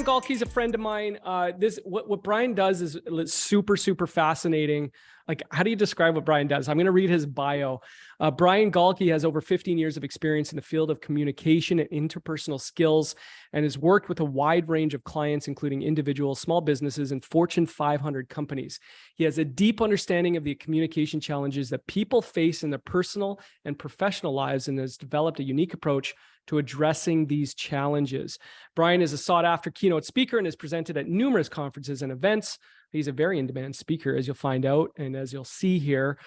Galke is a friend of mine. What Brian does is super fascinating. Like, how do you describe what Brian does? I'm going to read his bio. Brian Galke has over 15 years of experience in the field of communication and interpersonal skills, and has worked with a wide range of clients, including individuals, small businesses, and Fortune 500 companies. He has a deep understanding of the communication challenges that people face in their personal and professional lives, and has developed a unique approach to addressing these challenges. Brian is a sought-after keynote speaker and has presented at numerous conferences and events. He's a very in-demand speaker, as you'll find out, and as you'll see here.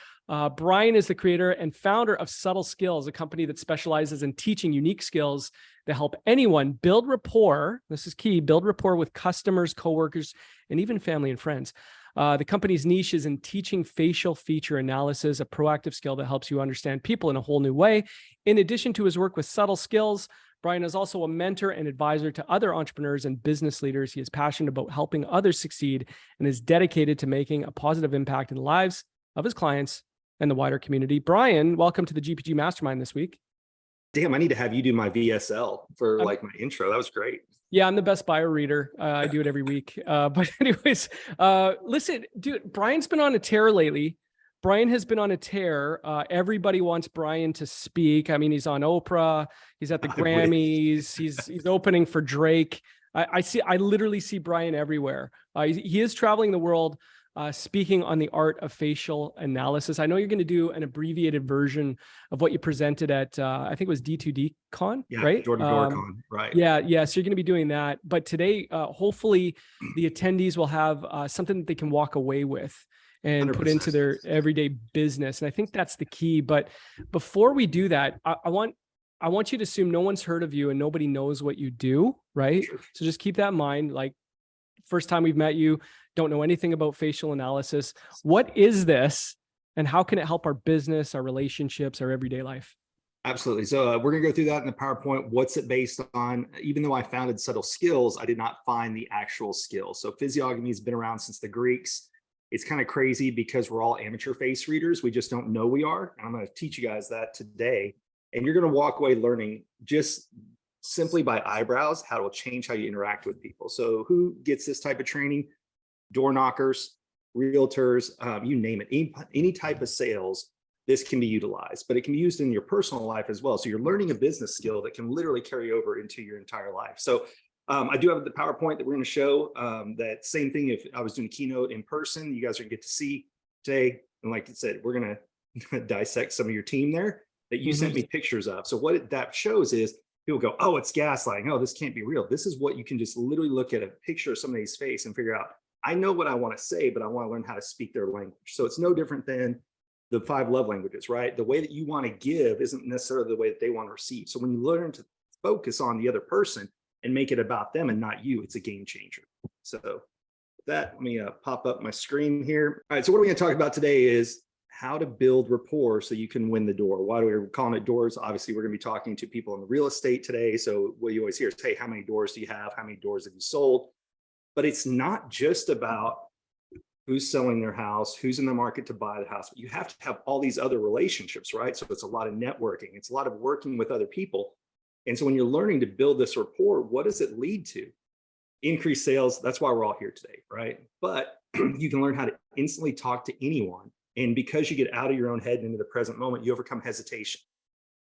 Brian is the creator and founder of Subtle Skills, a company that specializes in teaching unique skills that help anyone build rapport. This is key, build rapport with customers, coworkers, and even family and friends. The company's niche is in teaching facial feature analysis, a proactive skill that helps you understand people in a whole new way. In addition to his work with Subtle Skills, Brian is also a mentor and advisor to other entrepreneurs and business leaders. He is passionate about helping others succeed and is dedicated to making a positive impact in the lives of his clients and the wider community. Brian, welcome to the GpG Mastermind this week. Damn, I need to have you do my VSL for like my intro. That was great. Yeah, I'm the best bio reader. I do it every week. But anyways, listen, dude, Brian's been on a tear lately. Brian has been on a tear. Everybody wants Brian to speak. I mean, he's on Oprah. He's at the Grammys. He's opening for Drake. I literally see Brian everywhere. He is traveling the world, speaking on the art of facial analysis. I know you're going to do an abbreviated version of what you presented at, I think it was D2D Con, right? Door to Door Con, right. Yeah. So you're going to be doing that. But today, hopefully the attendees will have something that they can walk away with and 100%. Put into their everyday business. And I think that's the key. But before we do that, I want you to assume no one's heard of you and nobody knows what you do, right? Sure. So just keep that in mind. Like, first time we've met you, don't know anything about facial analysis. What is this and how can it help our business, our relationships, our everyday life? Absolutely. So we're going to go through that in the PowerPoint. What's it based on? Even though I founded Subtle Skills, I did not find the actual skill. So physiognomy has been around since the Greeks. It's kind of crazy because we're all amateur face readers. We just don't know we are. And I'm going to teach you guys that today. And you're going to walk away learning just simply by eyebrows how it will change how you interact with people. So who gets this type of training? Door knockers, realtors, you name it. Any type of sales, this can be utilized, but it can be used in your personal life as well. So you're learning a business skill that can literally carry over into your entire life. So I do have the PowerPoint that we're going to show. That same thing, if I was doing a keynote in person, you guys are going to get to see today. And like I said, we're going to dissect some of your team there that you sent me pictures of. So what that shows is people go, oh, it's gaslighting. Oh, this can't be real. This is what you can just literally look at a picture of somebody's face and figure out, I know what I want to say, but I want to learn how to speak their language. So it's no different than the 5 love languages, right? The way that you want to give isn't necessarily the way that they want to receive. So when you learn to focus on the other person and make it about them and not you, it's a game changer. So with that, let me pop up my screen here. All right, so what we're going to talk about today is how to build rapport so you can win the door. Why do we calling it doors? Obviously, we're going to be talking to people in the real estate today. So what you always hear is, hey, how many doors do you have? How many doors have you sold? But it's not just about who's selling their house, who's in the market to buy the house. But you have to have all these other relationships, right? So it's a lot of networking. It's a lot of working with other people. And so when you're learning to build this rapport, what does it lead to? Increased sales. That's why we're all here today, right? But you can learn how to instantly talk to anyone. And because you get out of your own head and into the present moment, you overcome hesitation.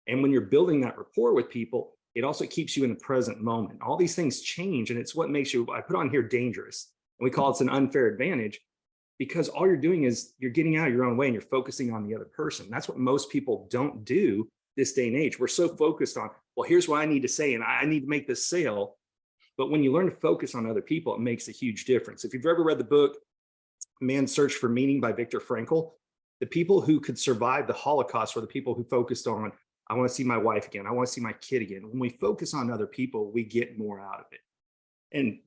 And when you're building that rapport with people, it also keeps you in the present moment. All these things change, and it's what makes you, I put on here, dangerous. And we call it an unfair advantage because all you're doing is you're getting out of your own way and you're focusing on the other person. That's what most people don't do this day and age. We're so focused on, well, here's what I need to say, and I need to make this sale. But when you learn to focus on other people, it makes a huge difference. If you've ever read the book, Man's Search for Meaning by Viktor Frankl, the people who could survive the Holocaust were the people who focused on, I want to see my wife again. I want to see my kid again. When we focus on other people, we get more out of it. And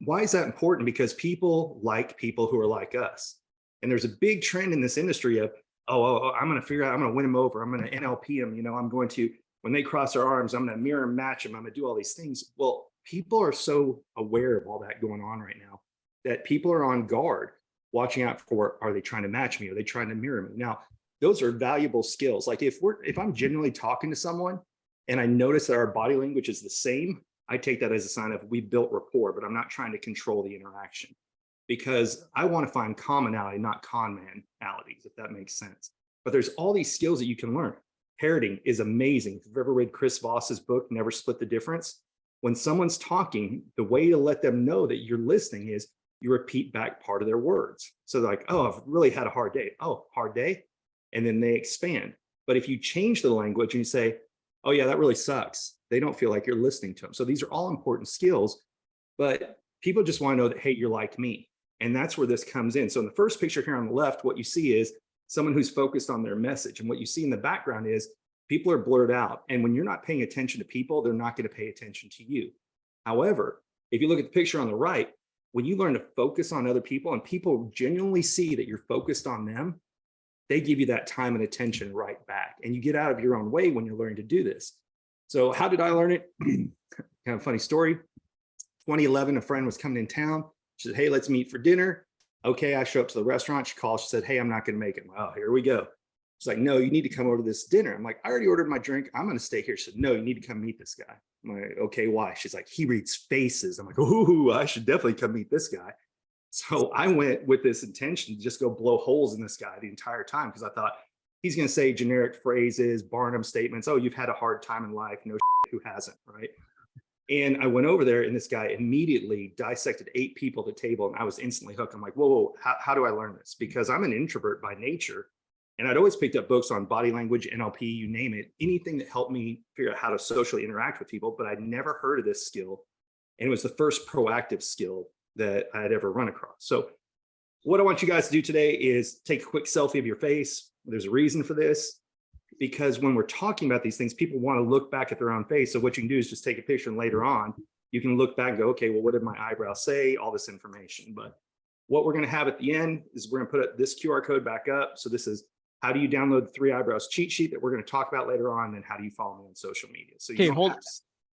why is that important? Because people like people who are like us. And there's a big trend in this industry of, I'm going to figure out, I'm going to win them over. I'm going to NLP them. I'm going to, when they cross their arms, I'm going to mirror and match them. I'm going to do all these things. Well, people are so aware of all that going on right now that people are on guard, watching out for, are they trying to match me? Are they trying to mirror me? Now, those are valuable skills. Like if I'm genuinely talking to someone and I notice that our body language is the same, I take that as a sign of we built rapport, but I'm not trying to control the interaction, because I want to find commonality, not con manalities, if that makes sense. But there's all these skills that you can learn. Parroting is amazing. If you've ever read Chris Voss's book, Never Split the Difference, when someone's talking, the way to let them know that you're listening is you repeat back part of their words. So they're like, oh, I've really had a hard day. Oh, hard day? And then they expand. But if you change the language and you say, oh yeah, that really sucks, they don't feel like you're listening to them. So these are all important skills, but people just want to know that, hey, you're like me. And that's where this comes in. So in the first picture here on the left, what you see is someone who's focused on their message. And what you see in the background is people are blurred out. And when you're not paying attention to people, they're not going to pay attention to you. However, if you look at the picture on the right, when you learn to focus on other people and people genuinely see that you're focused on them, they give you that time and attention right back. And you get out of your own way when you're learning to do this. So how did I learn it? Kind of funny story. 2011, a friend was coming in town. She said, hey, let's meet for dinner. Okay, I show up to the restaurant. She calls, she said, hey, I'm not going to make it. Oh, here we go. She's like, no, you need to come over to this dinner. I'm like, I already ordered my drink. I'm going to stay here. She said, no, you need to come meet this guy. I'm like, okay, why? She's like, he reads faces. I'm like, ooh, I should definitely come meet this guy. So I went with this intention to just go blow holes in this guy the entire time, because I thought he's going to say generic phrases, Barnum statements. Oh, you've had a hard time in life. No, who hasn't, right? And I went over there and this guy immediately dissected 8 people at the table, and I was instantly hooked. I'm like, whoa, how do I learn this? Because I'm an introvert by nature. And I'd always picked up books on body language, NLP, you name it, anything that helped me figure out how to socially interact with people, but I'd never heard of this skill. And it was the first proactive skill that I had ever run across. So what I want you guys to do today is take a quick selfie of your face. There's a reason for this, because when we're talking about these things, people want to look back at their own face. So what you can do is just take a picture, and later on, you can look back and go, okay, well, what did my eyebrow say? All this information. But what we're going to have at the end is we're going to put this QR code back up. So this is how do you download the 3 eyebrows cheat sheet that we're going to talk about later on, and how do you follow me on social media? So you okay,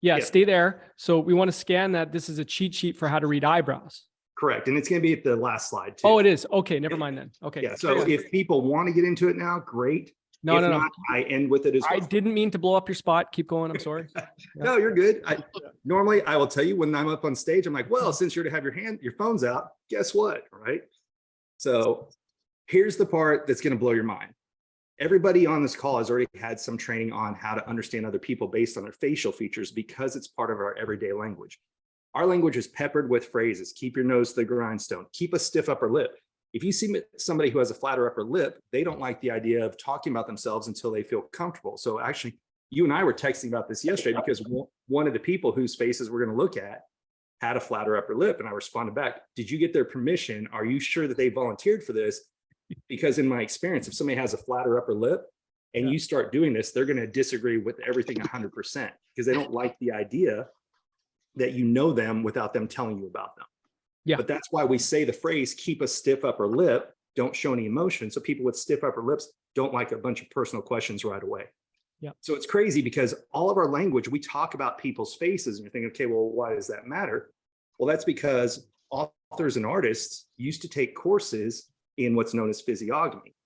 yeah, stay there. So we want to scan that. This is a cheat sheet for how to read eyebrows. Correct. And it's going to be at the last slide too. Oh, it is. Okay. Never mind then. Okay. Yeah. So if people want to get into it now, great. No, if not, I end with it as well. I didn't mean to blow up your spot. Keep going. I'm sorry. No, you're good. Normally I will tell you when I'm up on stage, I'm like, well, since you're to have your phones out, guess what? Right. So here's the part that's going to blow your mind. Everybody on this call has already had some training on how to understand other people based on their facial features, because it's part of our everyday language. Our language is peppered with phrases. Keep your nose to the grindstone. Keep a stiff upper lip. If you see somebody who has a flatter upper lip, they don't like the idea of talking about themselves until they feel comfortable. So actually, you and I were texting about this yesterday, because one of the people whose faces we're going to look at had a flatter upper lip. And I responded back, did you get their permission? Are you sure that they volunteered for this? Because in my experience, if somebody has a flatter upper lip and you start doing this, they're going to disagree with everything 100%, because they don't like the idea that you know them without them telling you about them. Yeah. But that's why we say the phrase, keep a stiff upper lip, don't show any emotion. So people with stiff upper lips don't like a bunch of personal questions right away. Yeah. So it's crazy, because all of our language, we talk about people's faces and you're thinking, okay, well, why does that matter? Well, that's because authors and artists used to take courses in what's known as physiognomy.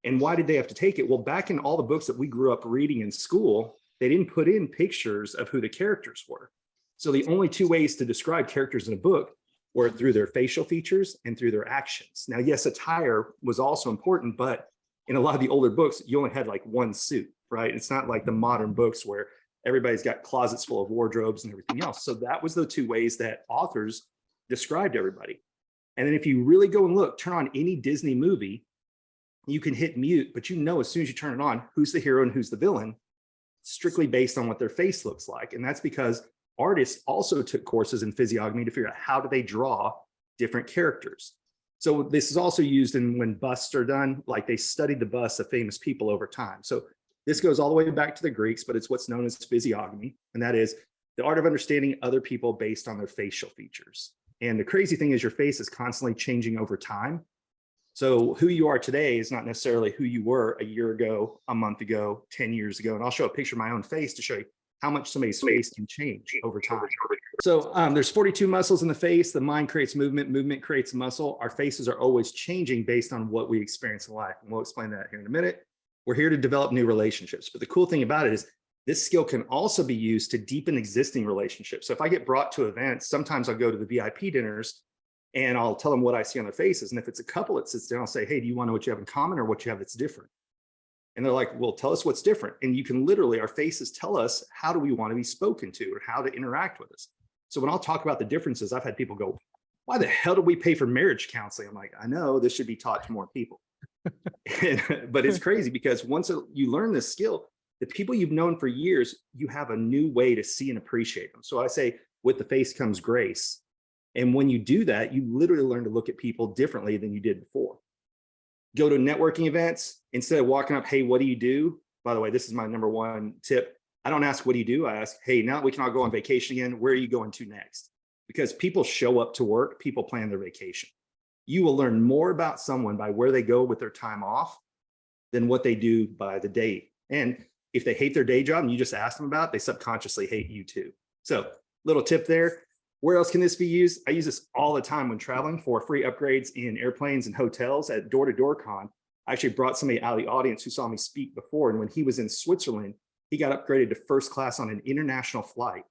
And why did they have to take it? Well, back in all the books that we grew up reading in school, they didn't put in pictures of who the characters were. So the only 2 ways to describe characters in a book were through their facial features and through their actions. Now, yes, attire was also important, but in a lot of the older books, you only had like one suit, right? It's not like the modern books where everybody's got closets full of wardrobes and everything else. So that was the 2 ways that authors described everybody. And then if you really go and look, turn on any Disney movie, you can hit mute, but you know as soon as you turn it on, who's the hero and who's the villain, strictly based on what their face looks like. And that's because artists also took courses in physiognomy to figure out how do they draw different characters. So this is also used in when busts are done, like they studied the busts of famous people over time. So this goes all the way back to the Greeks, but it's what's known as physiognomy. And that is the art of understanding other people based on their facial features. And the crazy thing is your face is constantly changing over time. So who you are today is not necessarily who you were a year ago, a month ago, 10 years ago. And I'll show a picture of my own face to show you how much somebody's face can change over time. So there's 42 muscles in the face. The mind creates movement, movement creates muscle. Our faces are always changing based on what we experience in life. And we'll explain that here in a minute. We're here to develop new relationships. But the cool thing about it is this skill can also be used to deepen existing relationships. So if I get brought to events, sometimes I'll go to the VIP dinners and I'll tell them what I see on their faces. And if it's a couple that sits down, I'll say, hey, do you want to know what you have in common or what you have that's different? And they're like, well, tell us what's different. And you can literally, our faces tell us how do we want to be spoken to or how to interact with us. So when I'll talk about the differences, I've had people go, why the hell do we pay for marriage counseling? I'm like, I know this should be taught to more people. But it's crazy because once you learn this skill, the people you've known for years, you have a new way to see and appreciate them. So I say with the face comes grace. And when you do that, you literally learn to look at people differently than you did before. Go to networking events, instead of walking up, hey, what do you do? By the way, this is my number one tip. I don't ask, what do you do? I ask, hey, now that we can all go on vacation again, where are you going to next? Because people show up to work, people plan their vacation. You will learn more about someone by where they go with their time off than what they do by the date. And if they hate their day job and you just ask them about it, they subconsciously hate you too. So little tip there. Where else can this be used? I use this all the time when traveling for free upgrades in airplanes and hotels at door-to-door con. I actually brought somebody out of the audience who saw me speak before. And when he was in Switzerland, he got upgraded to first class on an international flight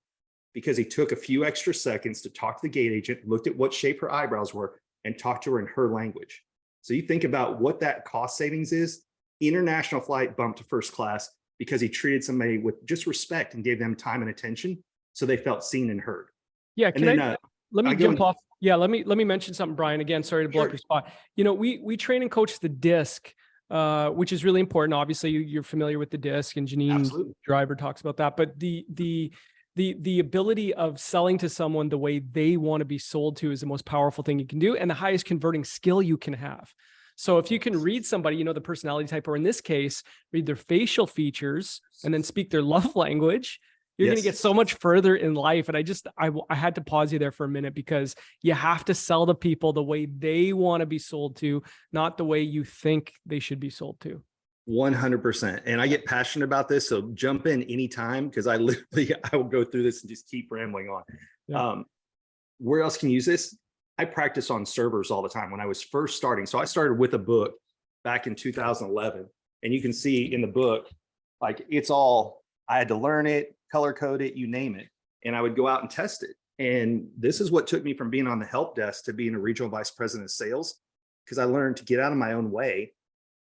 because he took a few extra seconds to talk to the gate agent, looked at what shape her eyebrows were, and talked to her in her language. So you think about what that cost savings is. International flight bumped to first class because he treated somebody with just respect and gave them time and attention so they felt seen and heard. Yeah, can I let me jump off. Yeah, let me mention something, Brian. Again, sorry to blow up your spot. You know, we train and coach the disc, which is really important. Obviously, you're familiar with the disc, and Janine Driver talks about that. But the ability of selling to someone the way they want to be sold to is the most powerful thing you can do, and the highest converting skill you can have. So if you can read somebody, you know, the personality type, or in this case, read their facial features and then speak their love language, you're going to get so much further in life. And I had to pause you there for a minute because you have to sell to people the way they want to be sold to, not the way you think they should be sold to. 100%. And I get passionate about this. So jump in anytime because I will go through this and just keep rambling on. Yeah. Where else can you use this? I practice on servers all the time when I was first starting. So I started with a book back in 2011. And you can see in the book, like I had to learn it, color code it, you name it. And I would go out and test it. And this is what took me from being on the help desk to being a regional vice president of sales, because I learned to get out of my own way.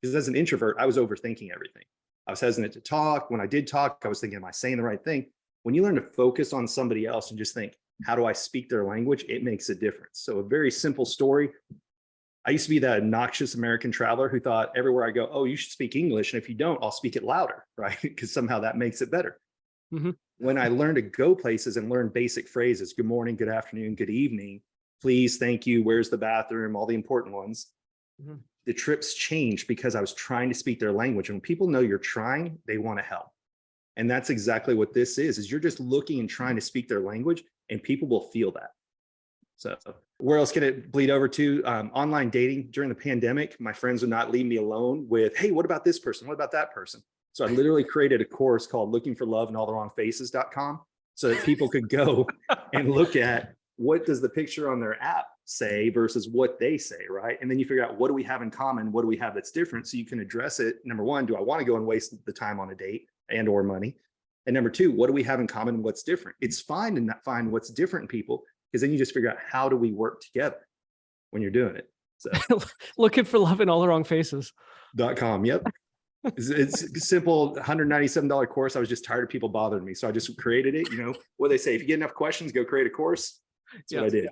Because as an introvert, I was overthinking everything. I was hesitant to talk. When I did talk, I was thinking, am I saying the right thing? When you learn to focus on somebody else and just think, how do I speak their language? It makes a difference. So a very simple story. I used to be that obnoxious American traveler who thought everywhere I go, oh, you should speak English. And if you don't, I'll speak it louder, right? Because somehow that makes it better. Mm-hmm. When I learned to go places and learn basic phrases, good morning, good afternoon, good evening, please, thank you, where's the bathroom, all the important ones. Mm-hmm. The trips changed because I was trying to speak their language. And when people know you're trying, they want to help. And that's exactly what this is you're just looking and trying to speak their language, and people will feel that. So where else can it bleed over to? Online dating during the pandemic, my friends would not leave me alone with, hey, what about this person? What about that person? So I literally created a course called Looking for Love in All the Wrong Faces.com so that people could go and look at what does the picture on their app say versus what they say, right? And then you figure out, what do we have in common? What do we have that's different? So you can address it. Number one, do I want to go and waste the time on a date and or money? And number two, what do we have in common? What's different? It's fine to not find what's different in people, because then you just figure out, how do we work together when you're doing it? So Looking for Love in All the Wrong Faces.com. Yep. It's a simple $197 course. I was just tired of people bothering me. So I just created it. You know what they say, if you get enough questions, go create a course. That's what I did.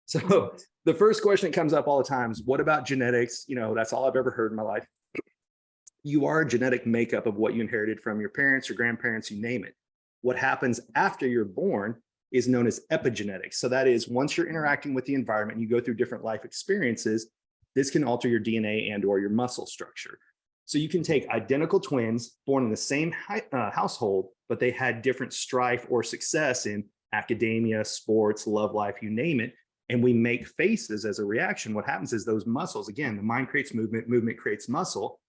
So the first question that comes up all the time is, what about genetics? You know, that's all I've ever heard in my life. You are a genetic makeup of what you inherited from your parents, your grandparents, you name it. What happens after you're born is known as epigenetics. So that is, once you're interacting with the environment, you go through different life experiences, this can alter your DNA and or your muscle structure. So you can take identical twins born in the same household, but they had different strife or success in academia, sports, love life, you name it. and we make faces as a reaction, what happens is those muscles, again, the mind creates movement, movement creates muscle.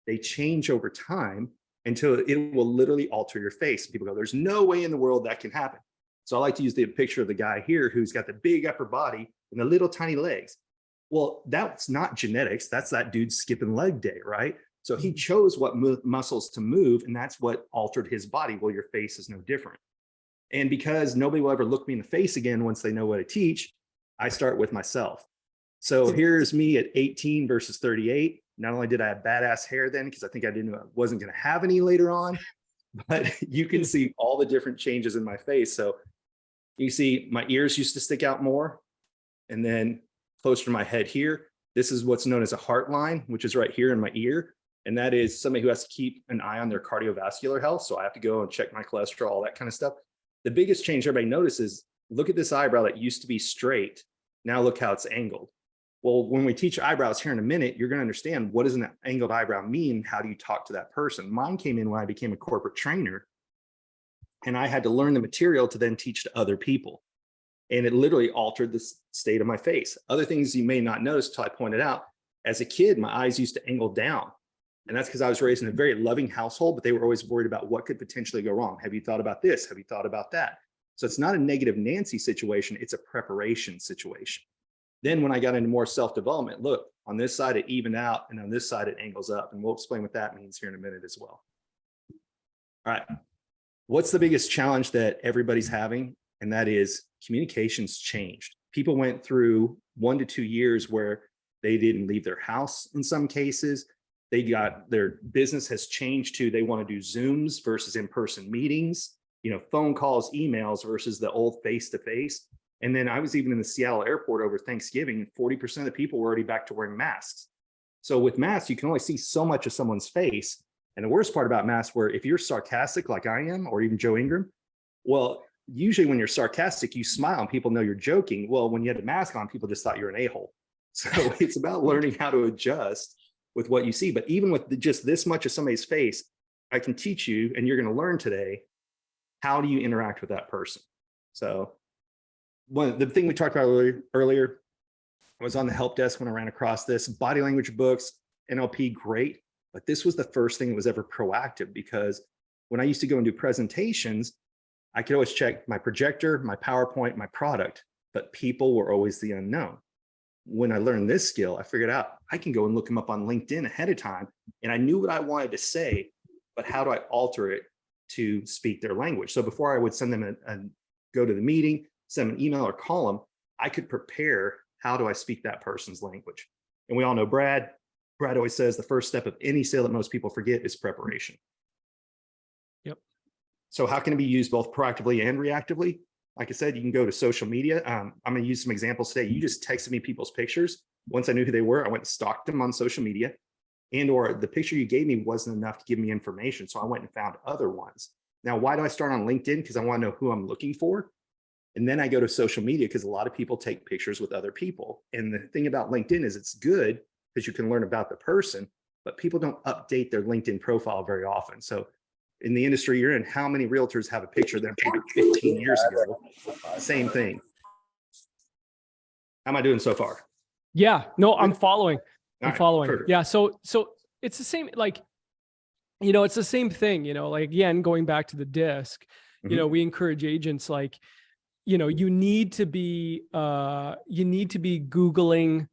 They change over time until it will literally alter your face. People go, there's no way in the world that can happen. So I like to use the picture of the guy here who's got the big upper body and the little tiny legs. Well, that's not genetics. That's that dude skipping leg day, right? So he chose what muscles to move, and that's what altered his body. Well, your face is no different. And because nobody will ever look me in the face again once they know what I teach, I start with myself. So here's me at 18 versus 38. Not only did I have badass hair then, because I think I wasn't going to have any later on, but you can see all the different changes in my face. So you see my ears used to stick out more, and then closer to my head here, this is what's known as a heart line, which is right here in my ear. And that is somebody who has to keep an eye on their cardiovascular health. So I have to go and check my cholesterol, all that kind of stuff. The biggest change everybody notices, look at this eyebrow that used to be straight. Now look how it's angled. Well, when we teach eyebrows here in a minute, you're going to understand, what does an angled eyebrow mean? How do you talk to that person? Mine came in when I became a corporate trainer, and I had to learn the material to then teach to other people. And it literally altered the state of my face. Other things you may not notice till I pointed out, as a kid, my eyes used to angle down. And that's because I was raised in a very loving household, but they were always worried about what could potentially go wrong. Have you thought about this? Have you thought about that? So it's not a negative Nancy situation. It's a preparation situation. Then when I got into more self-development, look, on this side, it evened out, and on this side, it angles up. And we'll explain what that means here in a minute as well. All right. What's the biggest challenge that everybody's having? And that is communications changed. People went through 1 to 2 years where they didn't leave their house in some cases. Their business has changed to, they want to do Zooms versus in-person meetings, phone calls, emails versus the old face-to-face. And then I was even in the Seattle airport over Thanksgiving, and 40% of the people were already back to wearing masks. So with masks, you can only see so much of someone's face. And the worst part about masks, where if you're sarcastic like I am, or even Joe Ingram, well, usually when you're sarcastic, you smile and people know you're joking. Well, when you had a mask on, people just thought you're an a-hole. So it's about learning how to adjust with what you see. But even with just this much of somebody's face, I can teach you, and you're going to learn today, how do you interact with that person? So the thing we talked about earlier, I was on the help desk when I ran across this. Body language books, NLP, great. But this was the first thing that was ever proactive, because when I used to go and do presentations, I could always check my projector, my PowerPoint, my product, but people were always the unknown. When I learned this skill, I figured out I can go and look them up on LinkedIn ahead of time. And I knew what I wanted to say, but how do I alter it to speak their language? So before I would send them go to the meeting, send them an email or call them, I could prepare, how do I speak that person's language? And we all know Brad always says the first step of any sale that most people forget is preparation. Yep. So how can it be used both proactively and reactively? Like I said, you can go to social media. I'm going to use some examples today. You just texted me people's pictures. Once I knew who they were, I went and stalked them on social media, or the picture you gave me wasn't enough to give me information. So I went and found other ones. Now, why do I start on LinkedIn? Because I want to know who I'm looking for. And then I go to social media, because a lot of people take pictures with other people. And the thing about LinkedIn is it's good because you can learn about the person, but people don't update their LinkedIn profile very often. So in the industry you're in, how many realtors have a picture of them from 15 years ago? Same thing. How am I doing so far? Yeah, no, I'm following. I'm following. Perfect. Yeah. So it's the same, it's the same thing, again, going back to the disc, we encourage agents, you need to be Googling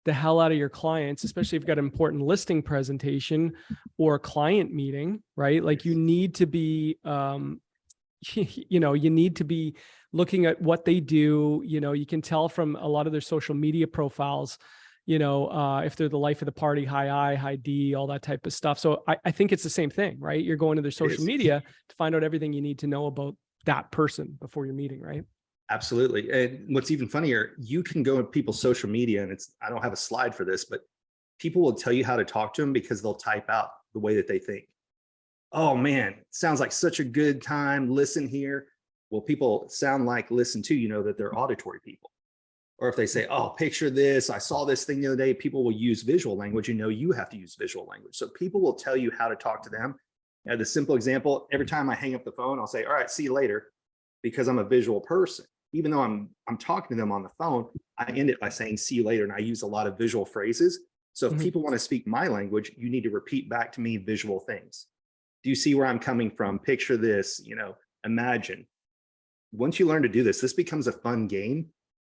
the hell out of your clients, especially if you've got an important listing presentation or a client meeting, right? Like you need to be, you need to be looking at what they do. You can tell from a lot of their social media profiles, if they're the life of the party, high I, high D, all that type of stuff. So I think it's the same thing, right? You're going to their social media to find out everything you need to know about that person before your meeting, right? Absolutely. And what's even funnier, you can go to people's social media, and I don't have a slide for this, but people will tell you how to talk to them because they'll type out the way that they think. Oh man, sounds like such a good time. Listen here. Well, people sound like listen to, that they're auditory people. Or if they say, oh, picture this, I saw this thing the other day, people will use visual language. You have to use visual language. So people will tell you how to talk to them. The simple example, every time I hang up the phone, I'll say, all right, see you later, because I'm a visual person. even though I'm talking to them on the phone, I end it by saying, see you later. And I use a lot of visual phrases. So if people want to speak my language, you need to repeat back to me visual things. Do you see where I'm coming from? Picture this, imagine. Once you learn to do this, this becomes a fun game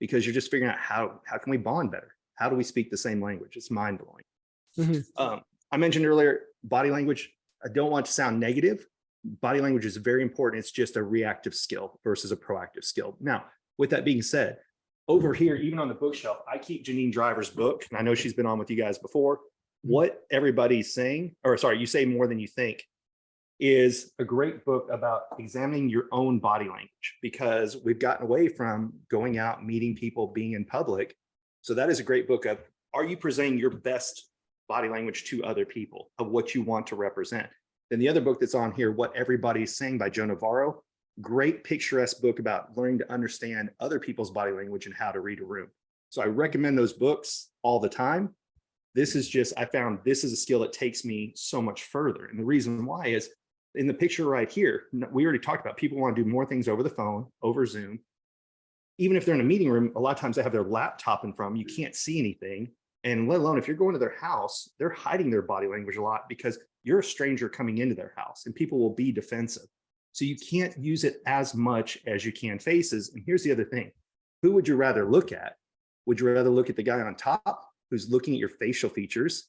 because you're just figuring out how can we bond better? How do we speak the same language? It's mind blowing. I mentioned earlier, body language. I don't want to sound negative. Body language is very important. It's just a reactive skill versus a proactive skill. Now, with that being said, over here, even on the bookshelf, I keep Janine Driver's book, and I know she's been on with you guys before. What Everybody's Saying, You Say More Than You Think, is a great book about examining your own body language, because we've gotten away from going out, meeting people, being in public. So that is a great book of, are you presenting your best body language to other people of what you want to represent? Then the other book that's on here, What Everybody's Saying by Joe Navarro, great picturesque book about learning to understand other people's body language and how to read a room. So I recommend those books all the time. I found this is a skill that takes me so much further. And the reason why is in the picture right here, we already talked about people want to do more things over the phone, over Zoom. Even if they're in a meeting room, a lot of times they have their laptop in front of them. You can't see anything. And let alone if you're going to their house, they're hiding their body language a lot because you're a stranger coming into their house and people will be defensive. So you can't use it as much as you can faces. And here's the other thing. Who would you rather look at? Would you rather look at the guy on top who's looking at your facial features,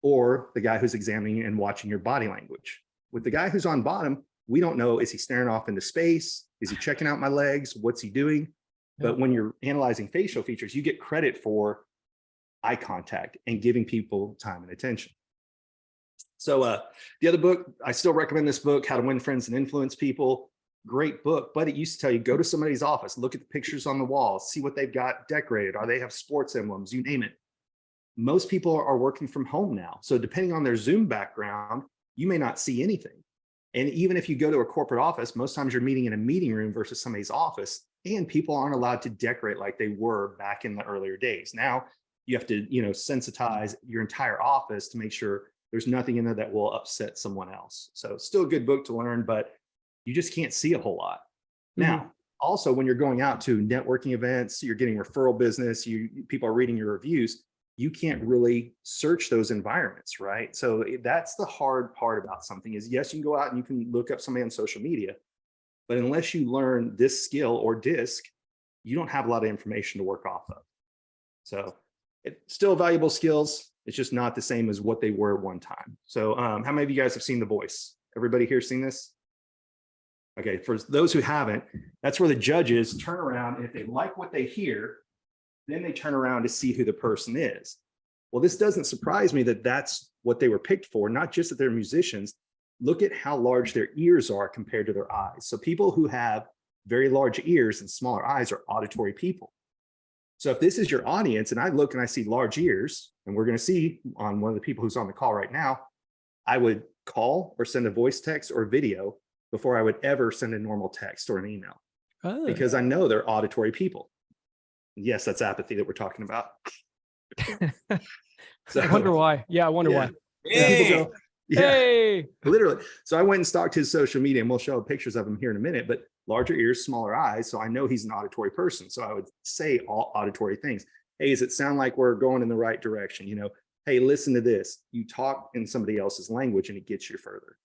or the guy who's examining and watching your body language? With the guy who's on bottom, we don't know, is he staring off into space? Is he checking out my legs? What's he doing? But when you're analyzing facial features, you get credit for eye contact and giving people time and attention. So the other book, I still recommend this book, How to Win Friends and Influence People. Great book, but it used to tell you, go to somebody's office, look at the pictures on the walls, see what they've got decorated. Or they have sports emblems, you name it. Most people are working from home now. So depending on their Zoom background, you may not see anything. And even if you go to a corporate office, most times you're meeting in a meeting room versus somebody's office, and people aren't allowed to decorate like they were back in the earlier days. Now you have to, sensitize your entire office to make sure there's nothing in there that will upset someone else. So still a good book to learn, but you just can't see a whole lot. Now, also when you're going out to networking events, you're getting referral business, people are reading your reviews, you can't really search those environments, right? So that's the hard part about something is, yes, you can go out and you can look up somebody on social media, but unless you learn this skill or disc, you don't have a lot of information to work off of. So it's still valuable skills. It's just not the same as what they were at one time. So how many of you guys have seen The Voice? Everybody here seen this? Okay, for those who haven't, that's where the judges turn around, and if they like what they hear, then they turn around to see who the person is. Well, this doesn't surprise me that that's what they were picked for, not just that they're musicians. Look at how large their ears are compared to their eyes. So people who have very large ears and smaller eyes are auditory people. So if this is your audience and I look and I see large ears, and we're going to see on one of the people who's on the call right now, I would call or send a voice text or video before I would ever send a normal text or an email, because I know they're auditory people. Yes, that's apathy that we're talking about. So, I wonder why. Yeah, I wonder why. Hey. Hey, Literally. So I went and stalked his social media, and we'll show pictures of him here in a minute, but larger ears, smaller eyes. So I know he's an auditory person. So I would say all auditory things. Hey, does it sound like we're going in the right direction? Hey, listen to this. You talk in somebody else's language and it gets you further.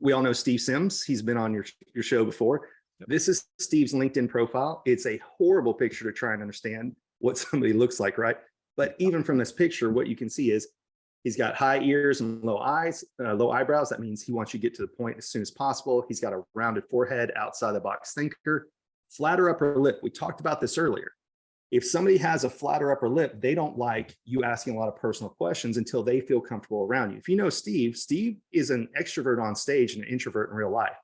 We all know Steve Sims. He's been on your show before. Yep. This is Steve's LinkedIn profile. It's a horrible picture to try and understand what somebody looks like, right? But even from this picture, what you can see is he's got high ears and low eyebrows. That means he wants you to get to the point as soon as possible. He's got a rounded forehead, outside the box thinker, flatter upper lip. We talked about this earlier. If somebody has a flatter upper lip, they don't like you asking a lot of personal questions until they feel comfortable around you. If you know Steve is an extrovert on stage and an introvert in real life.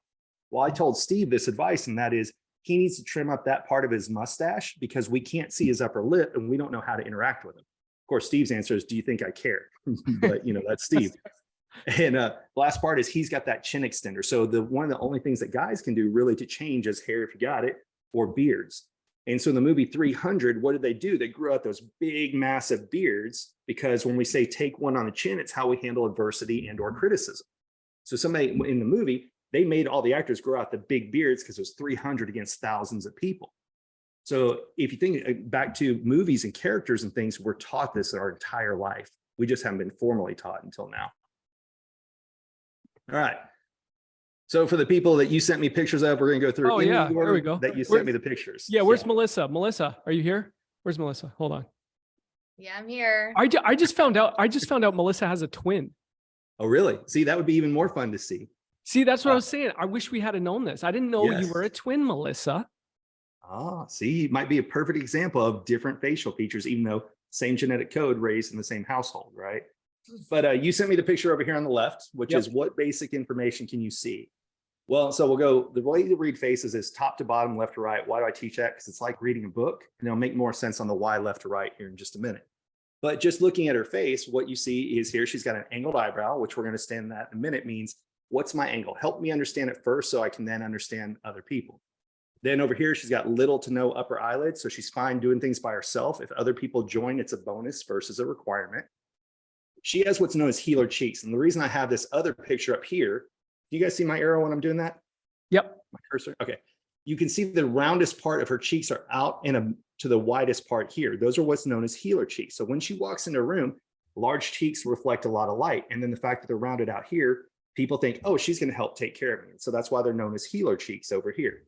Well, I told Steve this advice, and that is he needs to trim up that part of his mustache because we can't see his upper lip and we don't know how to interact with him. Of course, Steve's answer is, do you think I care? But that's Steve. And last part is he's got that chin extender. So one of the only things that guys can do really to change is hair, if you got it, or beards. And so in the movie 300, what did they do? They grew out those big, massive beards, because when we say take one on the chin, it's how we handle adversity and or criticism. So somebody in the movie, they made all the actors grow out the big beards because it was 300 against thousands of people. So if you think back to movies and characters and things, we're taught this our entire life. We just haven't been formally taught until now. All right. So for the people that you sent me pictures of, we're going to go through. Oh yeah, there we go. That you sent me the pictures. Yeah, where's Melissa? Melissa, are you here? Where's Melissa? Hold on. Yeah, I'm here. I just found out Melissa has a twin. Oh, really? See, that would be even more fun to see. See, that's what I was saying. I wish we had known this. I didn't know you were a twin, Melissa. Ah, see, might be a perfect example of different facial features, even though same genetic code raised in the same household, right? But you sent me the picture over here on the left, which is what basic information can you see? Well, so we'll go, the way to read faces is top to bottom, left to right. Why do I teach that? Because it's like reading a book, and it'll make more sense on the why left to right here in just a minute. But just looking at her face, what you see is here, she's got an angled eyebrow, which we're going to stand that in a minute, means what's my angle? Help me understand it first so I can then understand other people. Then over here, she's got little to no upper eyelids, so she's fine doing things by herself. If other people join, it's a bonus versus a requirement. She has what's known as healer cheeks. And the reason I have this other picture up here, do you guys see my arrow when I'm doing that? Yep. My cursor? Okay. You can see the roundest part of her cheeks are out to the widest part here. Those are what's known as healer cheeks. So when she walks into a room, large cheeks reflect a lot of light. And then the fact that they're rounded out here, people think, oh, she's going to help take care of me. So that's why they're known as healer cheeks over here.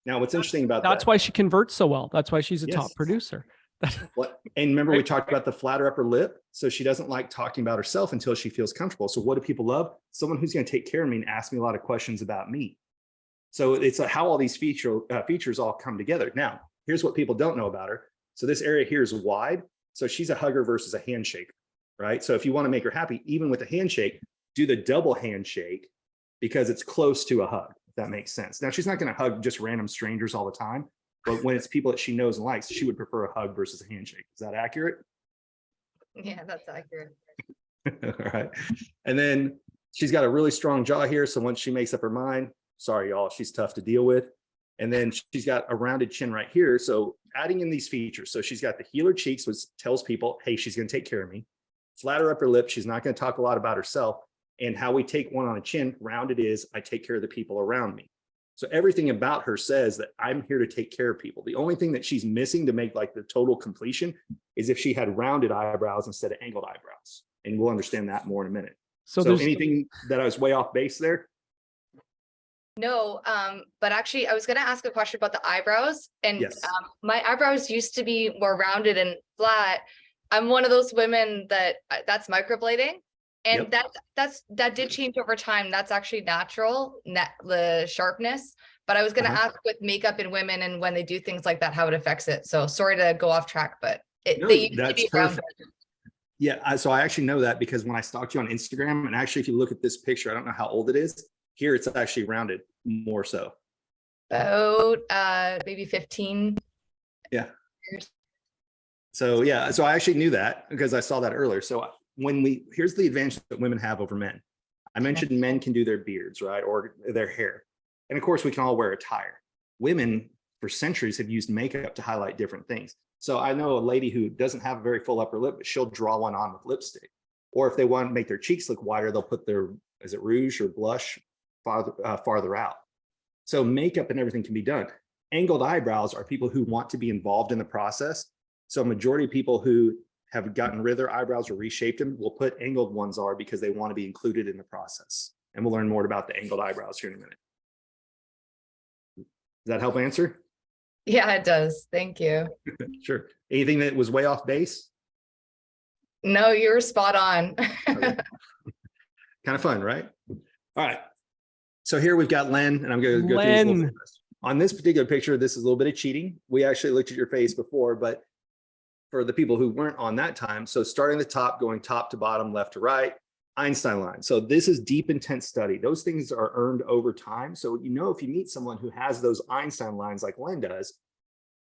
Now, what's interesting about that's why she converts so well. That's why she's a top producer. And remember, we talked about the flatter upper lip. So she doesn't like talking about herself until she feels comfortable. So what do people love? Someone who's going to take care of me and ask me a lot of questions about me. So it's how all these features all come together. Now, here's what people don't know about her. So this area here is wide. So she's a hugger versus a handshake, right? So if you want to make her happy, even with a handshake, do the double handshake because it's close to a hug, if that makes sense. Now, she's not going to hug just random strangers all the time, but when it's people that she knows and likes, she would prefer a hug versus a handshake. Is that accurate? Yeah, that's accurate. All right. And then she's got a really strong jaw here. So once she makes up her mind, sorry, y'all, she's tough to deal with. And then she's got a rounded chin right here. So adding in these features. So she's got the healer cheeks, which tells people, hey, she's going to take care of me. Flatter upper lip. She's not going to talk a lot about herself. And how we take one on a chin, rounded is I take care of the people around me. So everything about her says that I'm here to take care of people. The only thing that she's missing to make like the total completion is if she had rounded eyebrows instead of angled eyebrows. And we'll understand that more in a minute. So anything that I was way off base there? No, but actually I was going to ask a question about the eyebrows, and my eyebrows used to be more rounded and flat. I'm one of those women that's microblading, and that did change over time. That's actually natural, the sharpness. But I was going to ask with makeup in women and when they do things like that, how it affects it. So sorry to go off track, but they used to be rounded. Yeah, so I actually know that because when I stalked you on Instagram, and actually if you look at this picture, I don't know how old it is. Here it's actually rounded more so. About maybe 15. Yeah. So yeah, so I actually knew that because I saw that earlier. So here's the advantage that women have over men. I mentioned men can do their beards, right? Or their hair. And of course we can all wear attire. Women for centuries have used makeup to highlight different things. So I know a lady who doesn't have a very full upper lip, but she'll draw one on with lipstick. Or if they want to make their cheeks look wider, they'll put their, is it rouge or blush farther out. So makeup and everything can be done. Angled eyebrows are people who want to be involved in the process. So a majority of people who have gotten rid of their eyebrows or reshaped them will put angled ones are because they want to be included in the process. And we'll learn more about the angled eyebrows here in a minute. Does that help answer? Yeah, it does. Thank you. Sure. Anything that was way off base? No, you were spot on. Okay. Kind of fun, right? All right. So here we've got Len, and I'm going to go through this. On this particular picture, this is a little bit of cheating. We actually looked at your face before, but for the people who weren't on that time, so starting at the top, going top to bottom, left to right, Einstein line. So this is deep, intense study. Those things are earned over time. So, you know, if you meet someone who has those Einstein lines like Len does,